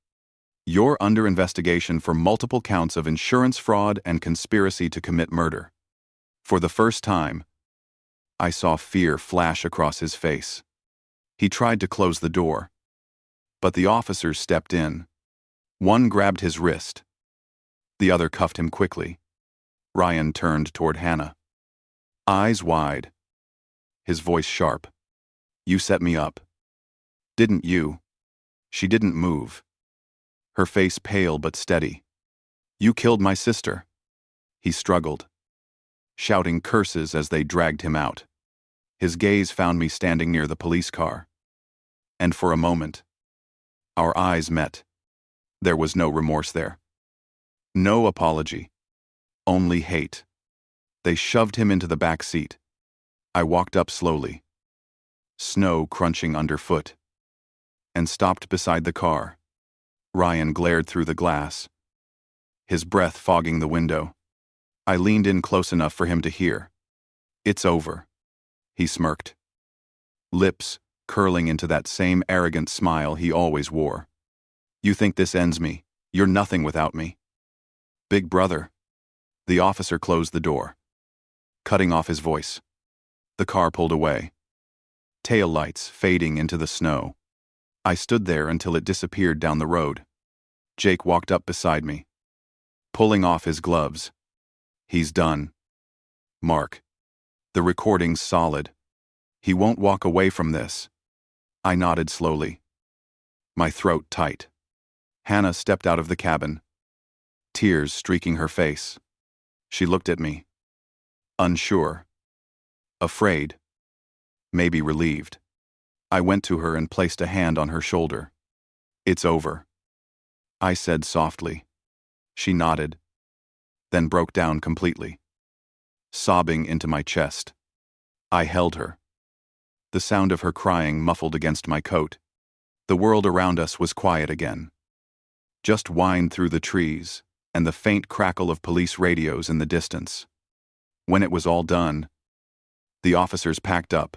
you're under investigation for multiple counts of insurance fraud and conspiracy to commit murder." For the first time, I saw fear flash across his face. He tried to close the door, but the officers stepped in. One grabbed his wrist. The other cuffed him quickly. Ryan turned toward Hannah, eyes wide, his voice sharp. "You set me up, didn't you?" She didn't move, her face pale but steady. "You killed my sister." He struggled, shouting curses as they dragged him out. His gaze found me standing near the police car, and for a moment, our eyes met. There was no remorse there. No apology. Only hate. They shoved him into the back seat. I walked up slowly, snow crunching underfoot, and stopped beside the car. Ryan glared through the glass, his breath fogging the window. I leaned in close enough for him to hear. "It's over," he smirked, lips curling into that same arrogant smile he always wore. You think this ends me? You're nothing without me. Big brother. The officer closed the door, cutting off his voice. The car pulled away, tail lights fading into the snow. I stood there until it disappeared down the road. Jake walked up beside me, pulling off his gloves. He's done. Mark. The recording's solid. He won't walk away from this. I nodded slowly, my throat tight. Hannah stepped out of the cabin, tears streaking her face. She looked at me, unsure, afraid, maybe relieved. I went to her and placed a hand on her shoulder. It's over, I said softly. She nodded, then broke down completely, sobbing into my chest. I held her, the sound of her crying muffled against my coat. The world around us was quiet again. Just whined through the trees and the faint crackle of police radios in the distance. When it was all done, the officers packed up.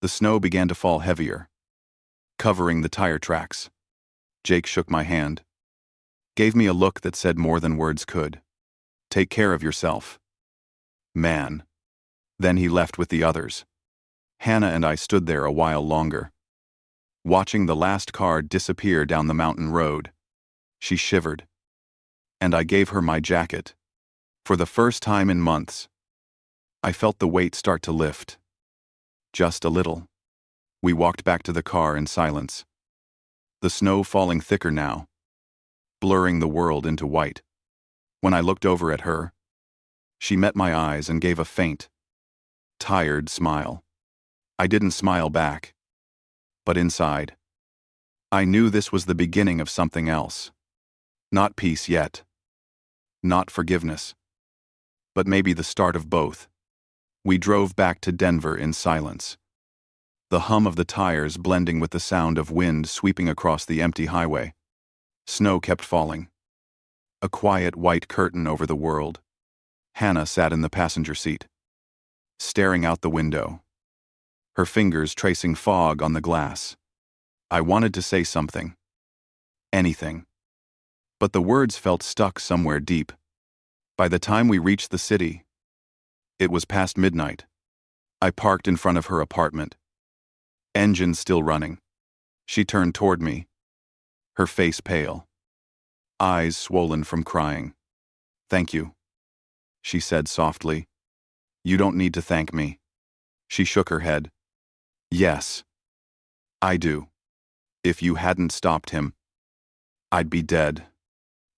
The snow began to fall heavier, covering the tire tracks. Jake shook my hand, gave me a look that said more than words could. Take care of yourself, man. Then he left with the others. Hannah and I stood there a while longer, watching the last car disappear down the mountain road. She shivered, and I gave her my jacket. For the first time in months, I felt the weight start to lift. Just a little. We walked back to the car in silence, the snow falling thicker now, blurring the world into white. When I looked over at her, she met my eyes and gave a faint, tired smile. I didn't smile back, but inside, I knew this was the beginning of something else. Not peace yet, not forgiveness, but maybe the start of both. We drove back to Denver in silence, the hum of the tires blending with the sound of wind sweeping across the empty highway. Snow kept falling, a quiet white curtain over the world. Hannah sat in the passenger seat, staring out the window, her fingers tracing fog on the glass. I wanted to say something, anything, but the words felt stuck somewhere deep. By the time we reached the city, it was past midnight. I parked in front of her apartment, engine still running. She turned toward me, her face pale, eyes swollen from crying. Thank you, she said softly. You don't need to thank me. She shook her head. Yes, I do. If you hadn't stopped him, I'd be dead.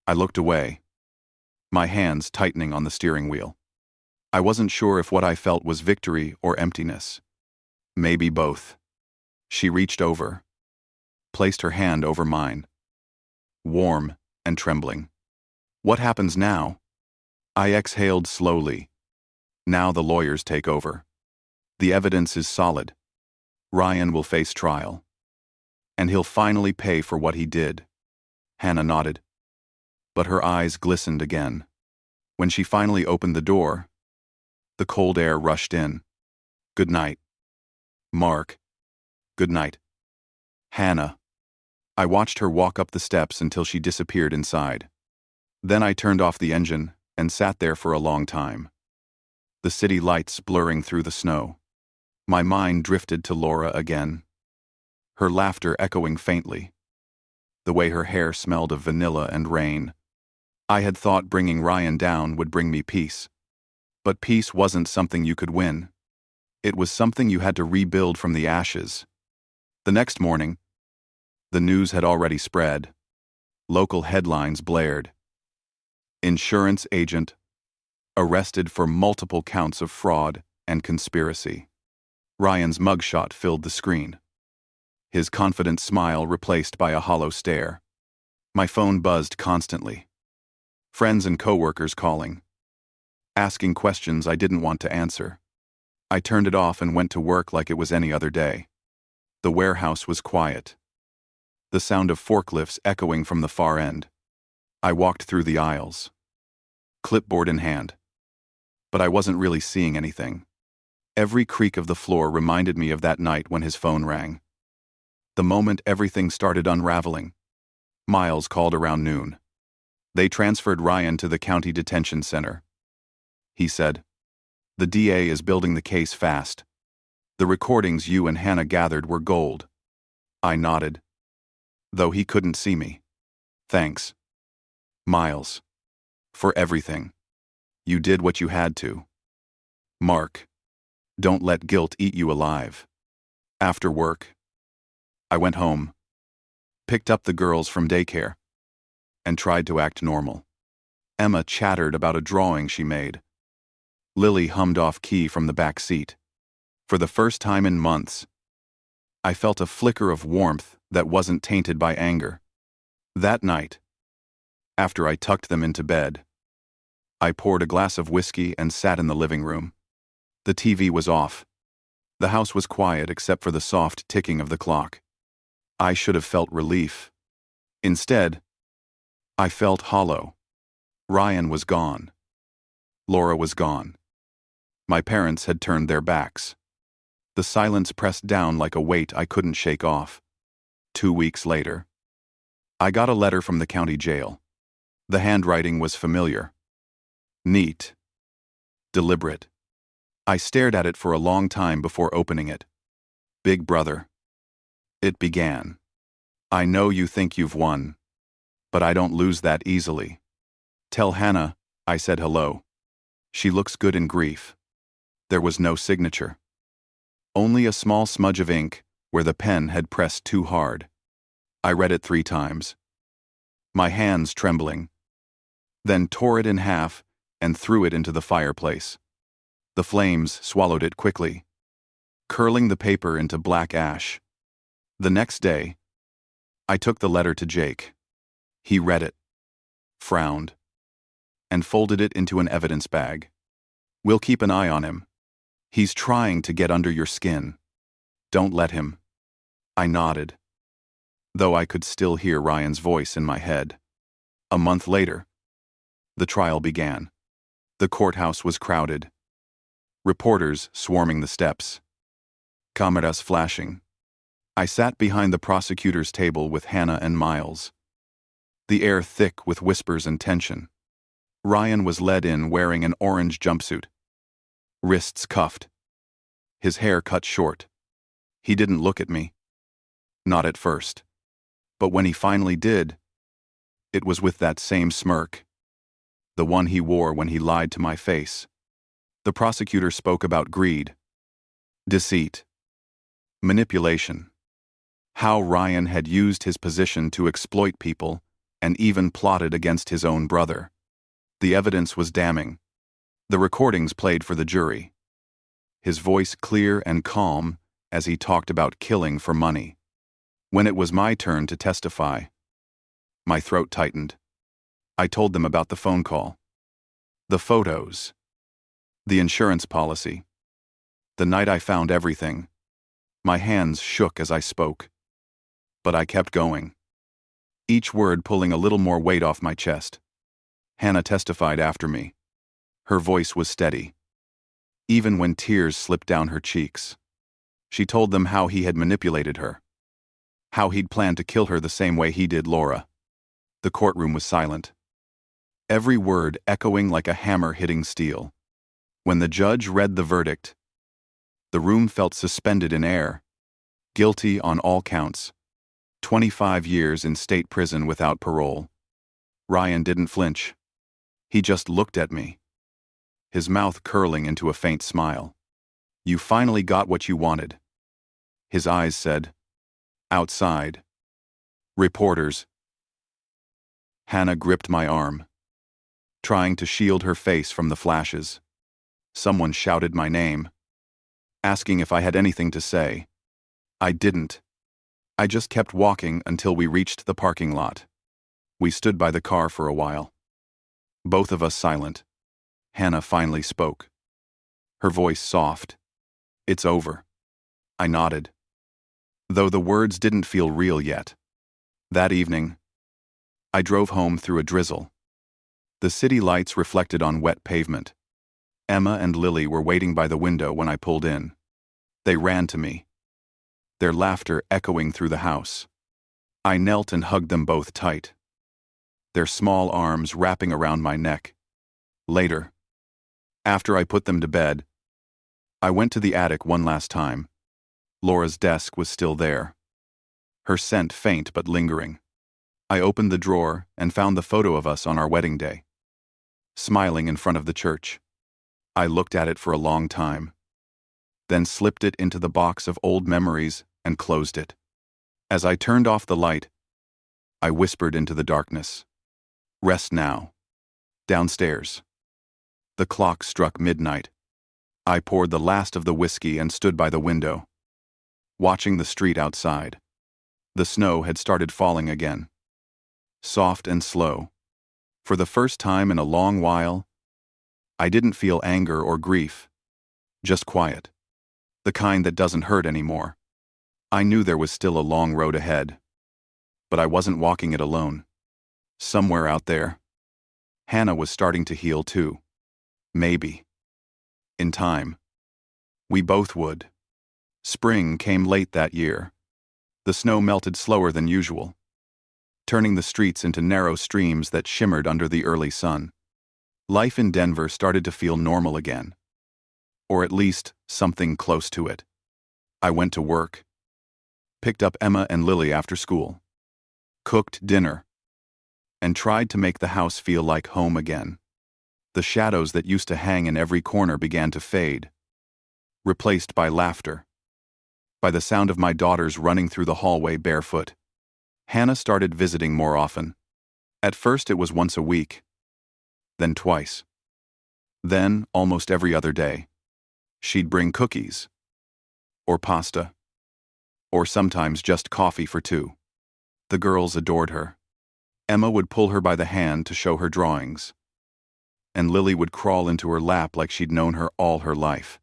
I looked away, my hands tightening on the steering wheel. I wasn't sure if what I felt was victory or emptiness. Maybe both. She reached over, placed her hand over mine, warm and trembling. What happens now? I exhaled slowly. Now the lawyers take over. The evidence is solid. Ryan will face trial, and he'll finally pay for what he did. Hannah nodded, but her eyes glistened again. When she finally opened the door, the cold air rushed in. Good night, Mark. Good night, Hannah. I watched her walk up the steps until she disappeared inside. Then I turned off the engine and sat there for a long time, the city lights blurring through the snow. My mind drifted to Laura again, her laughter echoing faintly, the way her hair smelled of vanilla and rain. I had thought bringing Ryan down would bring me peace. But peace wasn't something you could win. It was something you had to rebuild from the ashes. The next morning, the news had already spread. Local headlines blared. Insurance agent arrested for multiple counts of fraud and conspiracy. Ryan's mugshot filled the screen, his confident smile replaced by a hollow stare. My phone buzzed constantly. Friends and coworkers calling, asking questions I didn't want to answer. I turned it off and went to work like it was any other day. The warehouse was quiet, the sound of forklifts echoing from the far end. I walked through the aisles, clipboard in hand, but I wasn't really seeing anything. Every creak of the floor reminded me of that night when his phone rang. The moment everything started unraveling, Miles called around noon. They transferred Ryan to the county detention center. He said, "The DA is building the case fast. The recordings you and Hannah gathered were gold." I nodded, though he couldn't see me. "Thanks, Miles, for everything. You did what you had to. Mark, don't let guilt eat you alive." After work, I went home, picked up the girls from daycare, and tried to act normal. Emma chattered about a drawing she made. Lily hummed off key from the back seat. For the first time in months, I felt a flicker of warmth that wasn't tainted by anger. That night, after I tucked them into bed, I poured a glass of whiskey and sat in the living room. The TV was off. The house was quiet except for the soft ticking of the clock. I should have felt relief. Instead, I felt hollow. Ryan was gone. Laura was gone. My parents had turned their backs. The silence pressed down like a weight I couldn't shake off. 2 weeks later, I got a letter from the county jail. The handwriting was familiar. Neat. Deliberate. I stared at it for a long time before opening it. "Big brother." It began. "I know you think you've won, but I don't lose that easily. Tell Hannah I said hello. She looks good in grief." There was no signature. Only a small smudge of ink where the pen had pressed too hard. I read it 3 times, my hands trembling, then tore it in half and threw it into the fireplace. The flames swallowed it quickly, curling the paper into black ash. The next day, I took the letter to Jake. He read it, frowned, and folded it into an evidence bag. "We'll keep an eye on him. He's trying to get under your skin. Don't let him." I nodded, though I could still hear Ryan's voice in my head. A month later, the trial began. The courthouse was crowded. Reporters swarming the steps. Cameras flashing. I sat behind the prosecutor's table with Hannah and Miles. The air thick with whispers and tension. Ryan was led in wearing an orange jumpsuit. Wrists cuffed. His hair cut short. He didn't look at me. Not at first. But when he finally did, it was with that same smirk. The one he wore when he lied to my face. The prosecutor spoke about greed, deceit, manipulation. How Ryan had used his position to exploit people and even plotted against his own brother. The evidence was damning. The recordings played for the jury. His voice clear and calm as he talked about killing for money. When it was my turn to testify, my throat tightened. I told them about the phone call, the photos, the insurance policy. The night I found everything, my hands shook as I spoke. But I kept going, each word pulling a little more weight off my chest. Hannah testified after me. Her voice was steady, even when tears slipped down her cheeks. She told them how he had manipulated her, how he'd planned to kill her the same way he did Laura. The courtroom was silent, every word echoing like a hammer hitting steel. When the judge read the verdict, the room felt suspended in air. Guilty on all counts. 25 years in state prison without parole. Ryan didn't flinch. He just looked at me, his mouth curling into a faint smile. "You finally got what you wanted." His eyes said, "Outside. Reporters." Hannah gripped my arm, trying to shield her face from the flashes. Someone shouted my name, asking if I had anything to say. I didn't. I just kept walking until we reached the parking lot. We stood by the car for a while, both of us silent. Hannah finally spoke, her voice soft. "It's over." I nodded, though the words didn't feel real yet. That evening, I drove home through a drizzle. The city lights reflected on wet pavement. Emma and Lily were waiting by the window when I pulled in. They ran to me, their laughter echoing through the house. I knelt and hugged them both tight, their small arms wrapping around my neck. Later, after I put them to bed, I went to the attic one last time. Laura's desk was still there, her scent faint but lingering. I opened the drawer and found the photo of us on our wedding day, smiling in front of the church. I looked at it for a long time, then slipped it into the box of old memories and closed it. As I turned off the light, I whispered into the darkness, "Rest now." Downstairs, the clock struck midnight. I poured the last of the whiskey and stood by the window, watching the street outside. The snow had started falling again, soft and slow. For the first time in a long while, I didn't feel anger or grief, just quiet, the kind that doesn't hurt anymore. I knew there was still a long road ahead, but I wasn't walking it alone. Somewhere out there, Hannah was starting to heal too. Maybe, in time, we both would. Spring came late that year. The snow melted slower than usual, turning the streets into narrow streams that shimmered under the early sun. Life in Denver started to feel normal again, or at least something close to it. I went to work, picked up Emma and Lily after school, cooked dinner, and tried to make the house feel like home again. The shadows that used to hang in every corner began to fade, replaced by laughter, by the sound of my daughters running through the hallway barefoot. Hannah started visiting more often. At first it was once a week, then twice. Then, almost every other day, she'd bring cookies, or pasta, or sometimes just coffee for two. The girls adored her. Emma would pull her by the hand to show her drawings, and Lily would crawl into her lap like she'd known her all her life.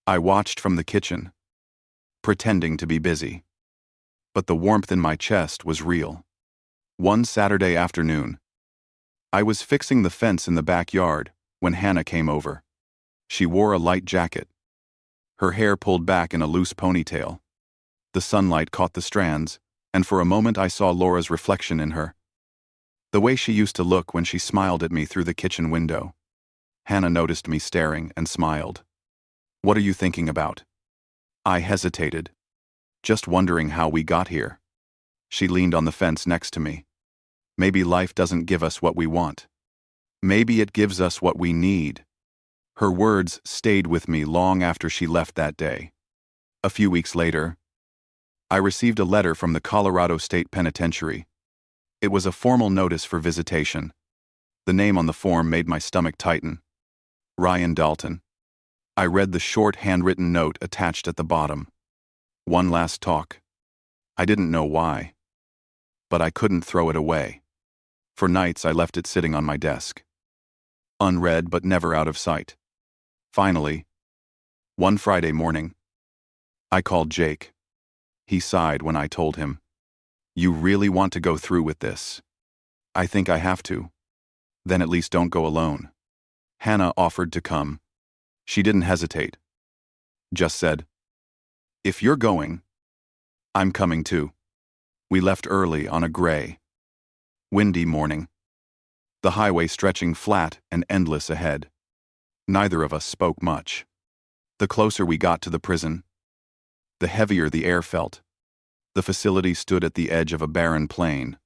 I watched from the kitchen, pretending to be busy, but the warmth in my chest was real. One Saturday afternoon, I was fixing the fence in the backyard when Hannah came over. She wore a light jacket, her hair pulled back in a loose ponytail. The sunlight caught the strands, and for a moment I saw Laura's reflection in her, the way she used to look when she smiled at me through the kitchen window. Hannah noticed me staring and smiled. "What are you thinking about?" I hesitated, just wondering how we got here. She leaned on the fence next to me. "Maybe life doesn't give us what we want. Maybe it gives us what we need." Her words stayed with me long after she left that day. A few weeks later, I received a letter from the Colorado State Penitentiary. It was a formal notice for visitation. The name on the form made my stomach tighten. Ryan Dalton. I read the short handwritten note attached at the bottom. One last talk. I didn't know why, but I couldn't throw it away. For nights I left it sitting on my desk, unread but never out of sight. Finally, one Friday morning, I called Jake. He sighed when I told him, "You really want to go through with this?" "I think I have to." "Then at least don't go alone." Hannah offered to come. She didn't hesitate, just said, "If you're going, I'm coming too." We left early on a gray, windy morning, the highway stretching flat and endless ahead. Neither of us spoke much. The closer we got to the prison, the heavier the air felt. The facility stood at the edge of a barren plain,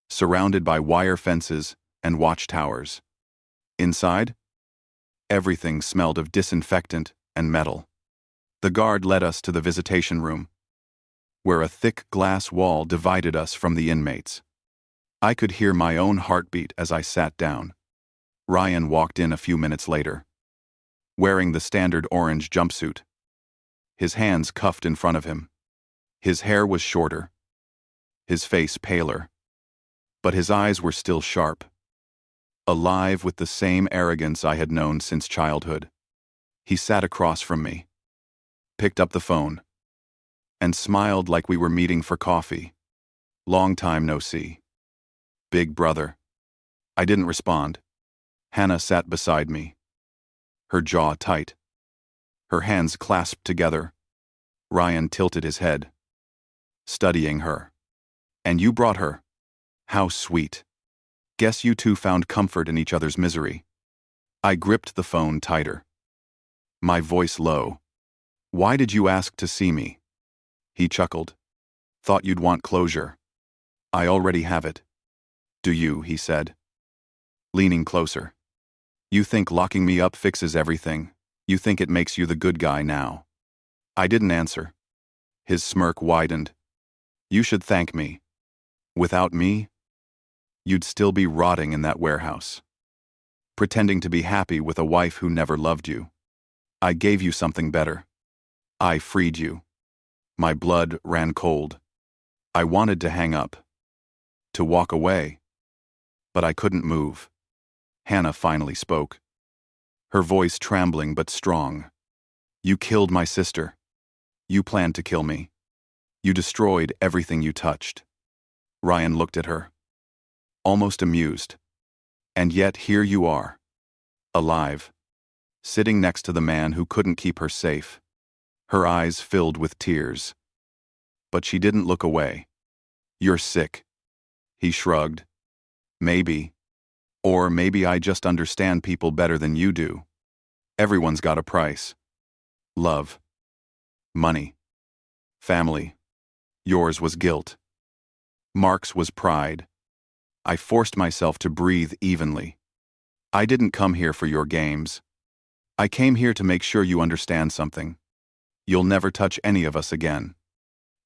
surrounded by wire fences and watchtowers. Inside, everything smelled of disinfectant and metal. The guard led us to the visitation room, where a thick glass wall divided us from the inmates. I could hear my own heartbeat as I sat down. Ryan walked in a few minutes later, wearing the standard orange jumpsuit, his hands cuffed in front of him. His hair was shorter, his face paler, but his eyes were still sharp, alive with the same arrogance I had known since childhood. He sat across from me, picked up the phone, and smiled like we were meeting for coffee. "Long time no see. Big brother." I didn't respond. Hannah sat beside me, her jaw tight, her hands clasped together. Ryan tilted his head, studying her. And you brought her. How sweet. Guess you two found comfort in each other's misery. I gripped the phone tighter, my voice low. Why did you ask to see me? He chuckled. Thought you'd want closure. I already have it. Do you? He said, leaning closer. You think locking me up fixes everything. You think it makes you the good guy now. I didn't answer. His smirk widened. You should thank me. Without me, you'd still be rotting in that warehouse, pretending to be happy with a wife who never loved you. I gave you something better. I freed you. My blood ran cold. I wanted to hang up, to walk away, but I couldn't move. Hannah finally spoke, her voice trembling but strong. You killed my sister. You planned to kill me. You destroyed everything you touched. Ryan looked at her, almost amused. And yet here you are, alive, sitting next to the man who couldn't keep her safe. Her eyes filled with tears. But she didn't look away. You're sick. He shrugged. Maybe. Or maybe I just understand people better than you do. Everyone's got a price. Love. Money. Family. Yours was guilt. Mark's was pride. I forced myself to breathe evenly. I didn't come here for your games. I came here to make sure you understand something. You'll never touch any of us again.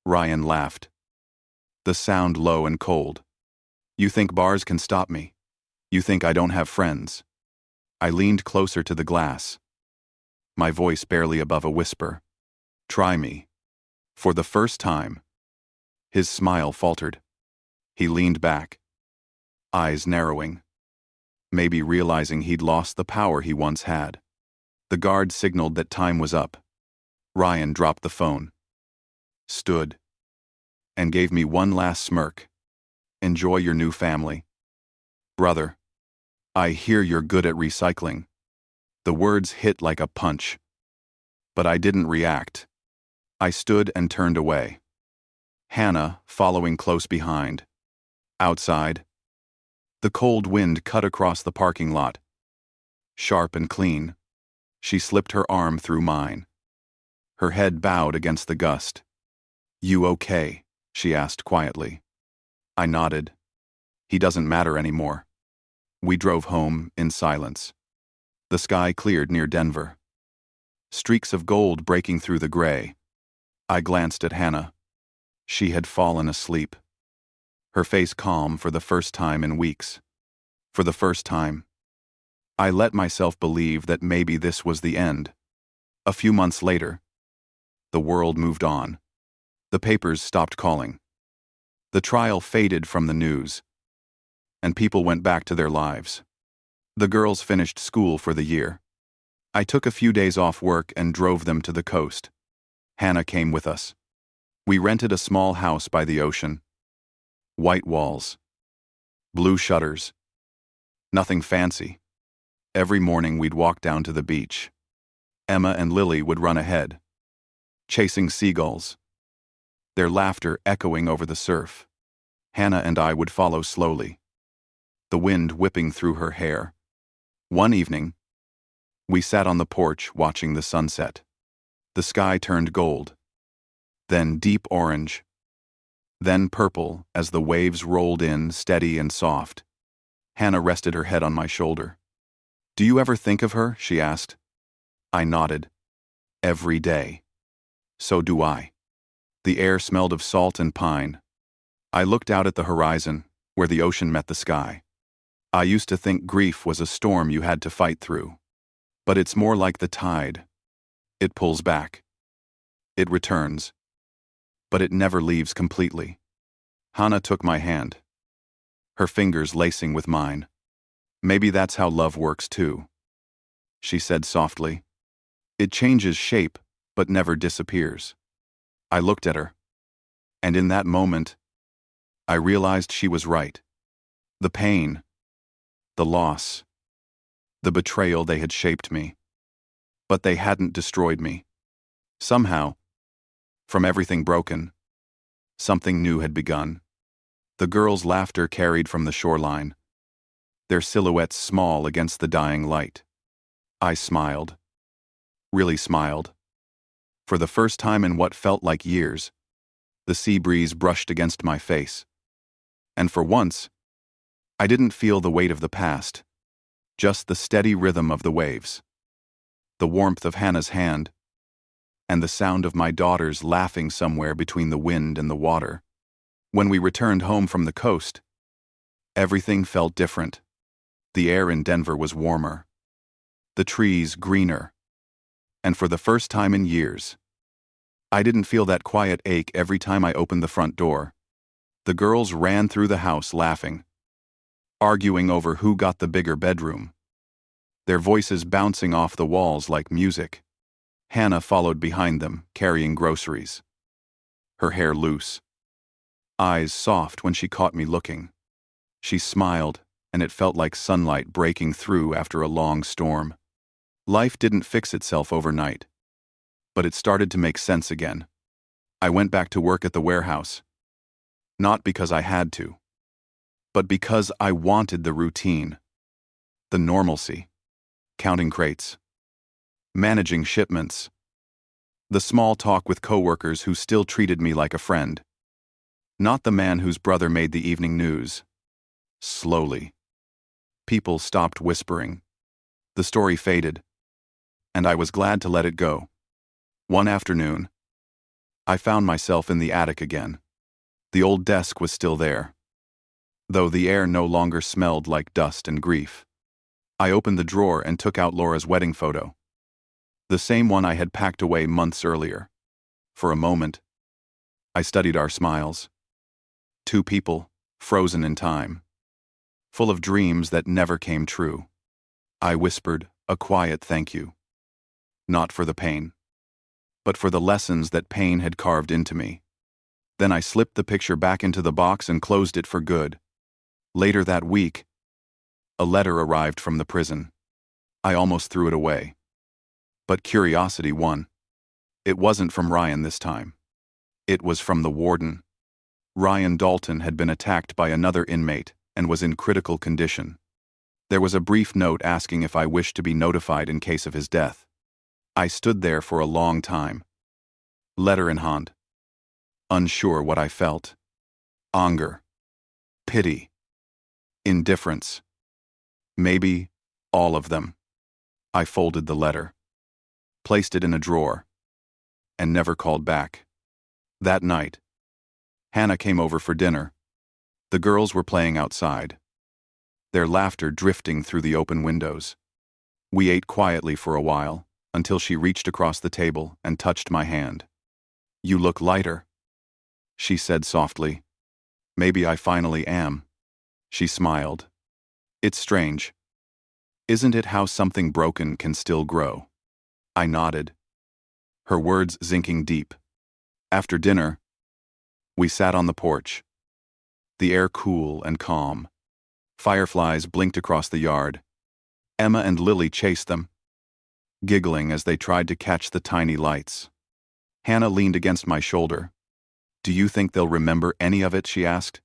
Ryan laughed, the sound low and cold. You think bars can stop me? You think I don't have friends? I leaned closer to the glass, my voice barely above a whisper. Try me. For the first time. His smile faltered. He leaned back, eyes narrowing, maybe realizing he'd lost the power he once had. The guard signaled that time was up. Ryan dropped the phone, stood, and gave me one last smirk. Enjoy your new family. Brother, I hear you're good at recycling. The words hit like a punch. But I didn't react. I stood and turned away. Hannah following close behind. Outside, the cold wind cut across the parking lot. Sharp and clean, she slipped her arm through mine. Her head bowed against the gust. You okay? She asked quietly. I nodded. He doesn't matter anymore. We drove home in silence. The sky cleared near Denver, streaks of gold breaking through the gray. I glanced at Hannah. She had fallen asleep, her face calm for the first time in weeks. For the first time, I let myself believe that maybe this was the end. A few months later, the world moved on. The papers stopped calling. The trial faded from the news, and people went back to their lives. The girls finished school for the year. I took a few days off work and drove them to the coast. Hannah came with us. We rented a small house by the ocean. White walls, blue shutters. Nothing fancy. Every morning we'd walk down to the beach. Emma and Lily would run ahead, chasing seagulls, their laughter echoing over the surf. Hannah and I would follow slowly, the wind whipping through her hair. One evening, we sat on the porch watching the sunset. The sky turned gold, then deep orange, then purple as the waves rolled in steady and soft. Hannah rested her head on my shoulder. Do you ever think of her? She asked. I nodded. Every day. So do I. The air smelled of salt and pine. I looked out at the horizon, where the ocean met the sky. I used to think grief was a storm you had to fight through. But it's more like the tide. It pulls back. It returns. But it never leaves completely. Hannah took my hand, her fingers lacing with mine. Maybe that's how love works too, she said softly. It changes shape, but never disappears. I looked at her, and in that moment, I realized she was right. The pain, the loss, the betrayal, they had shaped me. But they hadn't destroyed me. Somehow, from everything broken, something new had begun. The girls' laughter carried from the shoreline, their silhouettes small against the dying light. I smiled. Really smiled. For the first time in what felt like years, the sea breeze brushed against my face. And for once, I didn't feel the weight of the past, just the steady rhythm of the waves, the warmth of Hannah's hand, and the sound of my daughters laughing somewhere between the wind and the water. When we returned home from the coast, everything felt different. The air in Denver was warmer, the trees greener, and for the first time in years, I didn't feel that quiet ache every time I opened the front door. The girls ran through the house laughing, arguing over who got the bigger bedroom, their voices bouncing off the walls like music. Hannah followed behind them, carrying groceries, her hair loose, eyes soft when she caught me looking. She smiled, and it felt like sunlight breaking through after a long storm. Life didn't fix itself overnight, but it started to make sense again. I went back to work at the warehouse, not because I had to, but because I wanted the routine, the normalcy, counting crates, managing shipments, the small talk with coworkers who still treated me like a friend, not the man whose brother made the evening news. Slowly, people stopped whispering. The story faded, and I was glad to let it go. One afternoon, I found myself in the attic again. The old desk was still there, though the air no longer smelled like dust and grief. I opened the drawer and took out Laura's wedding photo, the same one I had packed away months earlier. For a moment, I studied our smiles. Two people, frozen in time, full of dreams that never came true. I whispered a quiet thank you, not for the pain, but for the lessons that pain had carved into me. Then I slipped the picture back into the box and closed it for good. Later that week, a letter arrived from the prison. I almost threw it away. But curiosity won. It wasn't from Ryan this time. It was from the warden. Ryan Dalton had been attacked by another inmate and was in critical condition. There was a brief note asking if I wished to be notified in case of his death. I stood there for a long time, letter in hand, unsure what I felt. Anger, pity, indifference. Maybe all of them. I folded the letter, placed it in a drawer, and never called back. That night, Hannah came over for dinner. The girls were playing outside, their laughter drifting through the open windows. We ate quietly for a while, until she reached across the table and touched my hand. "You look lighter," she said softly. "Maybe I finally am." She smiled. "It's strange. Isn't it how something broken can still grow?" I nodded, her words sinking deep. After dinner, we sat on the porch, the air cool and calm. Fireflies blinked across the yard. Emma and Lily chased them, giggling as they tried to catch the tiny lights. Hannah leaned against my shoulder. "Do you think they'll remember any of it?" she asked.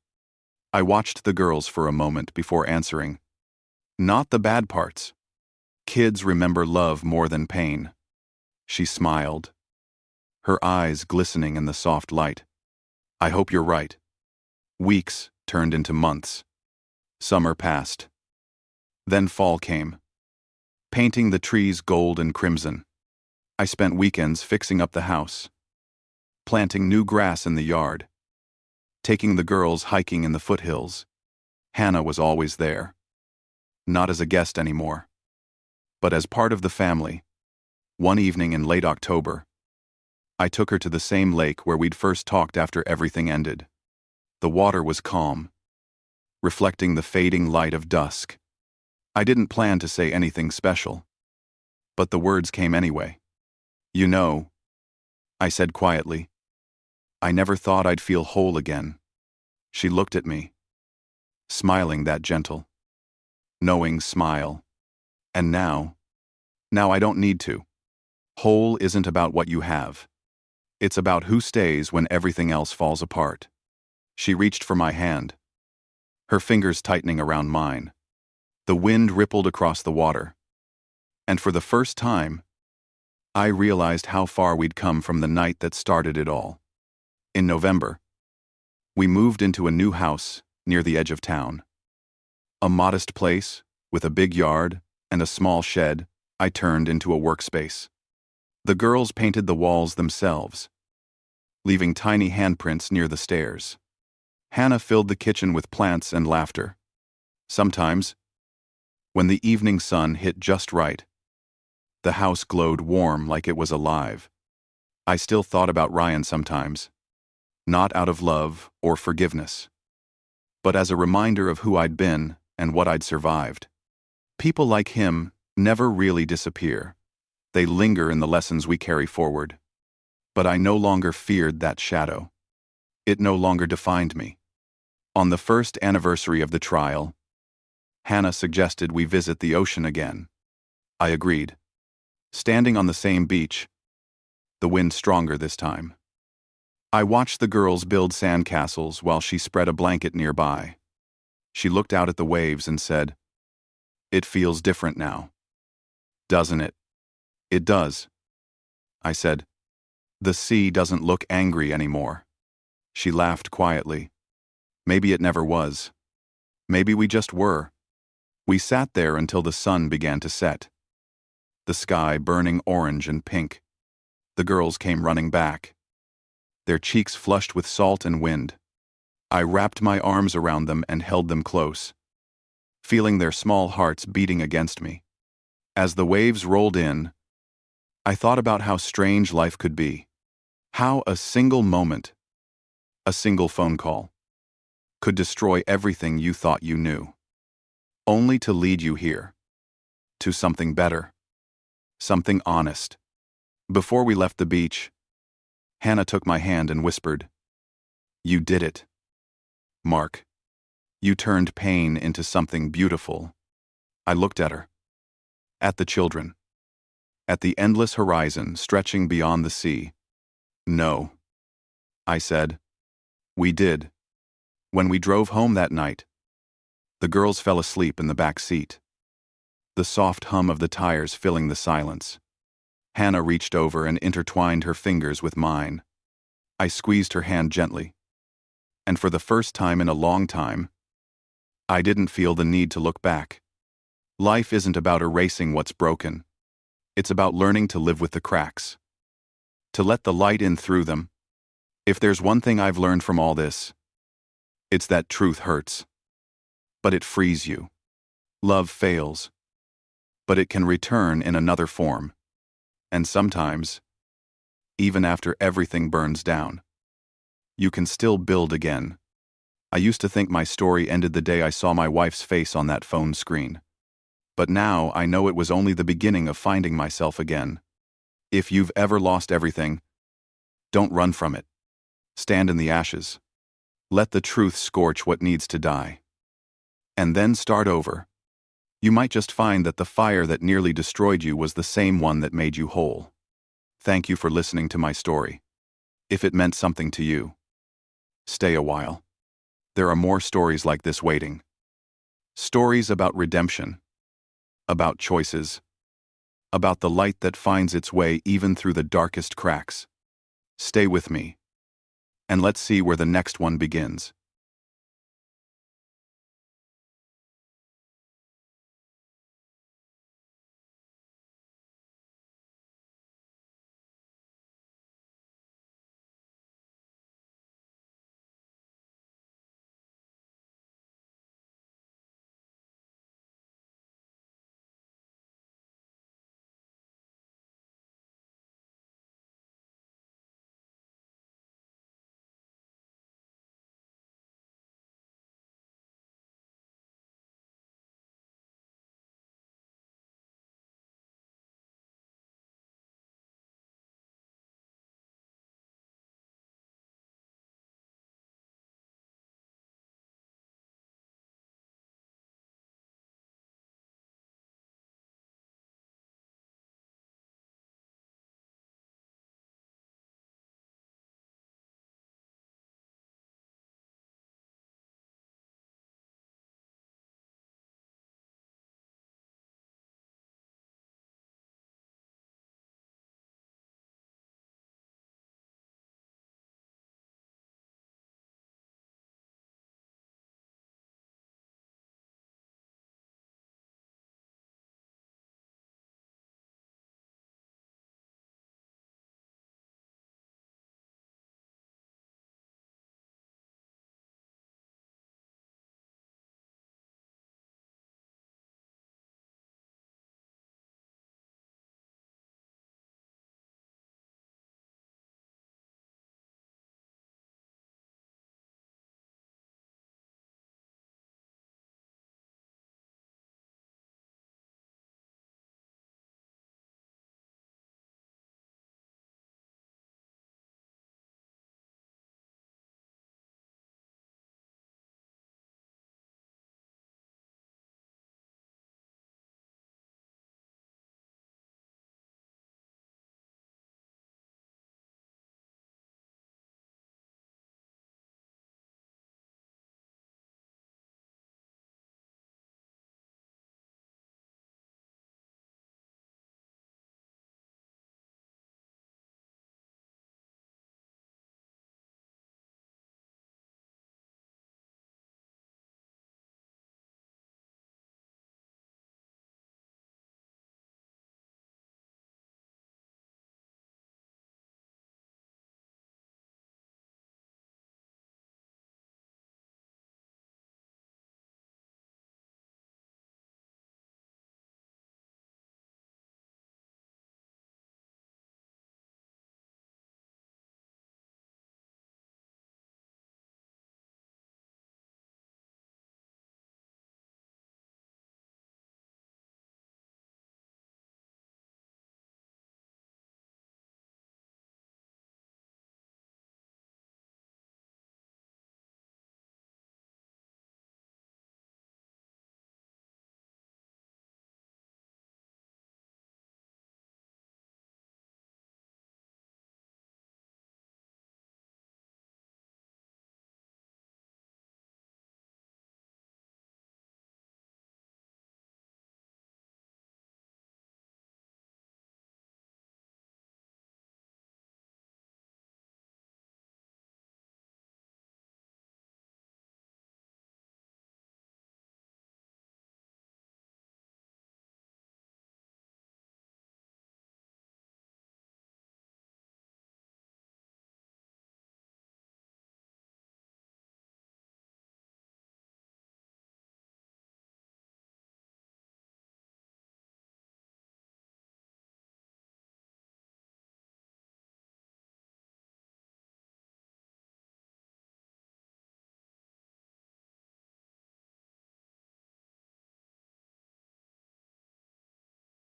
I watched the girls for a moment before answering. "Not the bad parts. Kids remember love more than pain." She smiled, her eyes glistening in the soft light. "I hope you're right." Weeks turned into months. Summer passed. Then fall came, painting the trees gold and crimson. I spent weekends fixing up the house, planting new grass in the yard, taking the girls hiking in the foothills. Hannah was always there, not as a guest anymore, but as part of the family. One evening in late October, I took her to the same lake where we'd first talked after everything ended. The water was calm, reflecting the fading light of dusk. I didn't plan to say anything special, but the words came anyway. "You know," I said quietly, "I never thought I'd feel whole again." She looked at me, smiling that gentle, knowing smile. "And now I don't need to." Whole isn't about what you have. It's about who stays when everything else falls apart. She reached for my hand, her fingers tightening around mine. The wind rippled across the water. And for the first time, I realized how far we'd come from the night that started it all. In November, we moved into a new house near the edge of town. A modest place, with a big yard and a small shed, I turned into a workspace. The girls painted the walls themselves, leaving tiny handprints near the stairs. Hannah filled the kitchen with plants and laughter. Sometimes, when the evening sun hit just right, the house glowed warm like it was alive. I still thought about Ryan sometimes, not out of love or forgiveness, but as a reminder of who I'd been and what I'd survived. People like him never really disappear. They linger in the lessons we carry forward. But I no longer feared that shadow. It no longer defined me. On the first anniversary of the trial, Hannah suggested we visit the ocean again. I agreed. Standing on the same beach, the wind stronger this time. I watched the girls build sandcastles while she spread a blanket nearby. She looked out at the waves and said, "It feels different now. Doesn't it?" "It does," I said. "The sea doesn't look angry anymore." She laughed quietly. Maybe it never was. Maybe we just were. We sat there until the sun began to set. The sky burning orange and pink. The girls came running back, their cheeks flushed with salt and wind. I wrapped my arms around them and held them close, feeling their small hearts beating against me. As the waves rolled in, I thought about how strange life could be. How a single moment, a single phone call, could destroy everything you thought you knew, only to lead you here, to something better, something honest. Before we left the beach, Hannah took my hand and whispered, "You did it, Mark. You turned pain into something beautiful." I looked at her, at the children, at the endless horizon stretching beyond the sea. "No," I said. "We did." When we drove home that night, the girls fell asleep in the back seat, the soft hum of the tires filling the silence. Hannah reached over and intertwined her fingers with mine. I squeezed her hand gently, and for the first time in a long time, I didn't feel the need to look back. Life isn't about erasing what's broken. It's about learning to live with the cracks, to let the light in through them. If there's one thing I've learned from all this, it's that truth hurts, but it frees you. Love fails, but it can return in another form. And sometimes, even after everything burns down, you can still build again. I used to think my story ended the day I saw my wife's face on that phone screen. But now I know it was only the beginning of finding myself again. If you've ever lost everything, don't run from it. Stand in the ashes. Let the truth scorch what needs to die. And then start over. You might just find that the fire that nearly destroyed you was the same one that made you whole. Thank you for listening to my story. If it meant something to you, stay a while. There are more stories like this waiting. Stories about redemption, about choices, about the light that finds its way even through the darkest cracks. Stay with me, and let's see where the next one begins.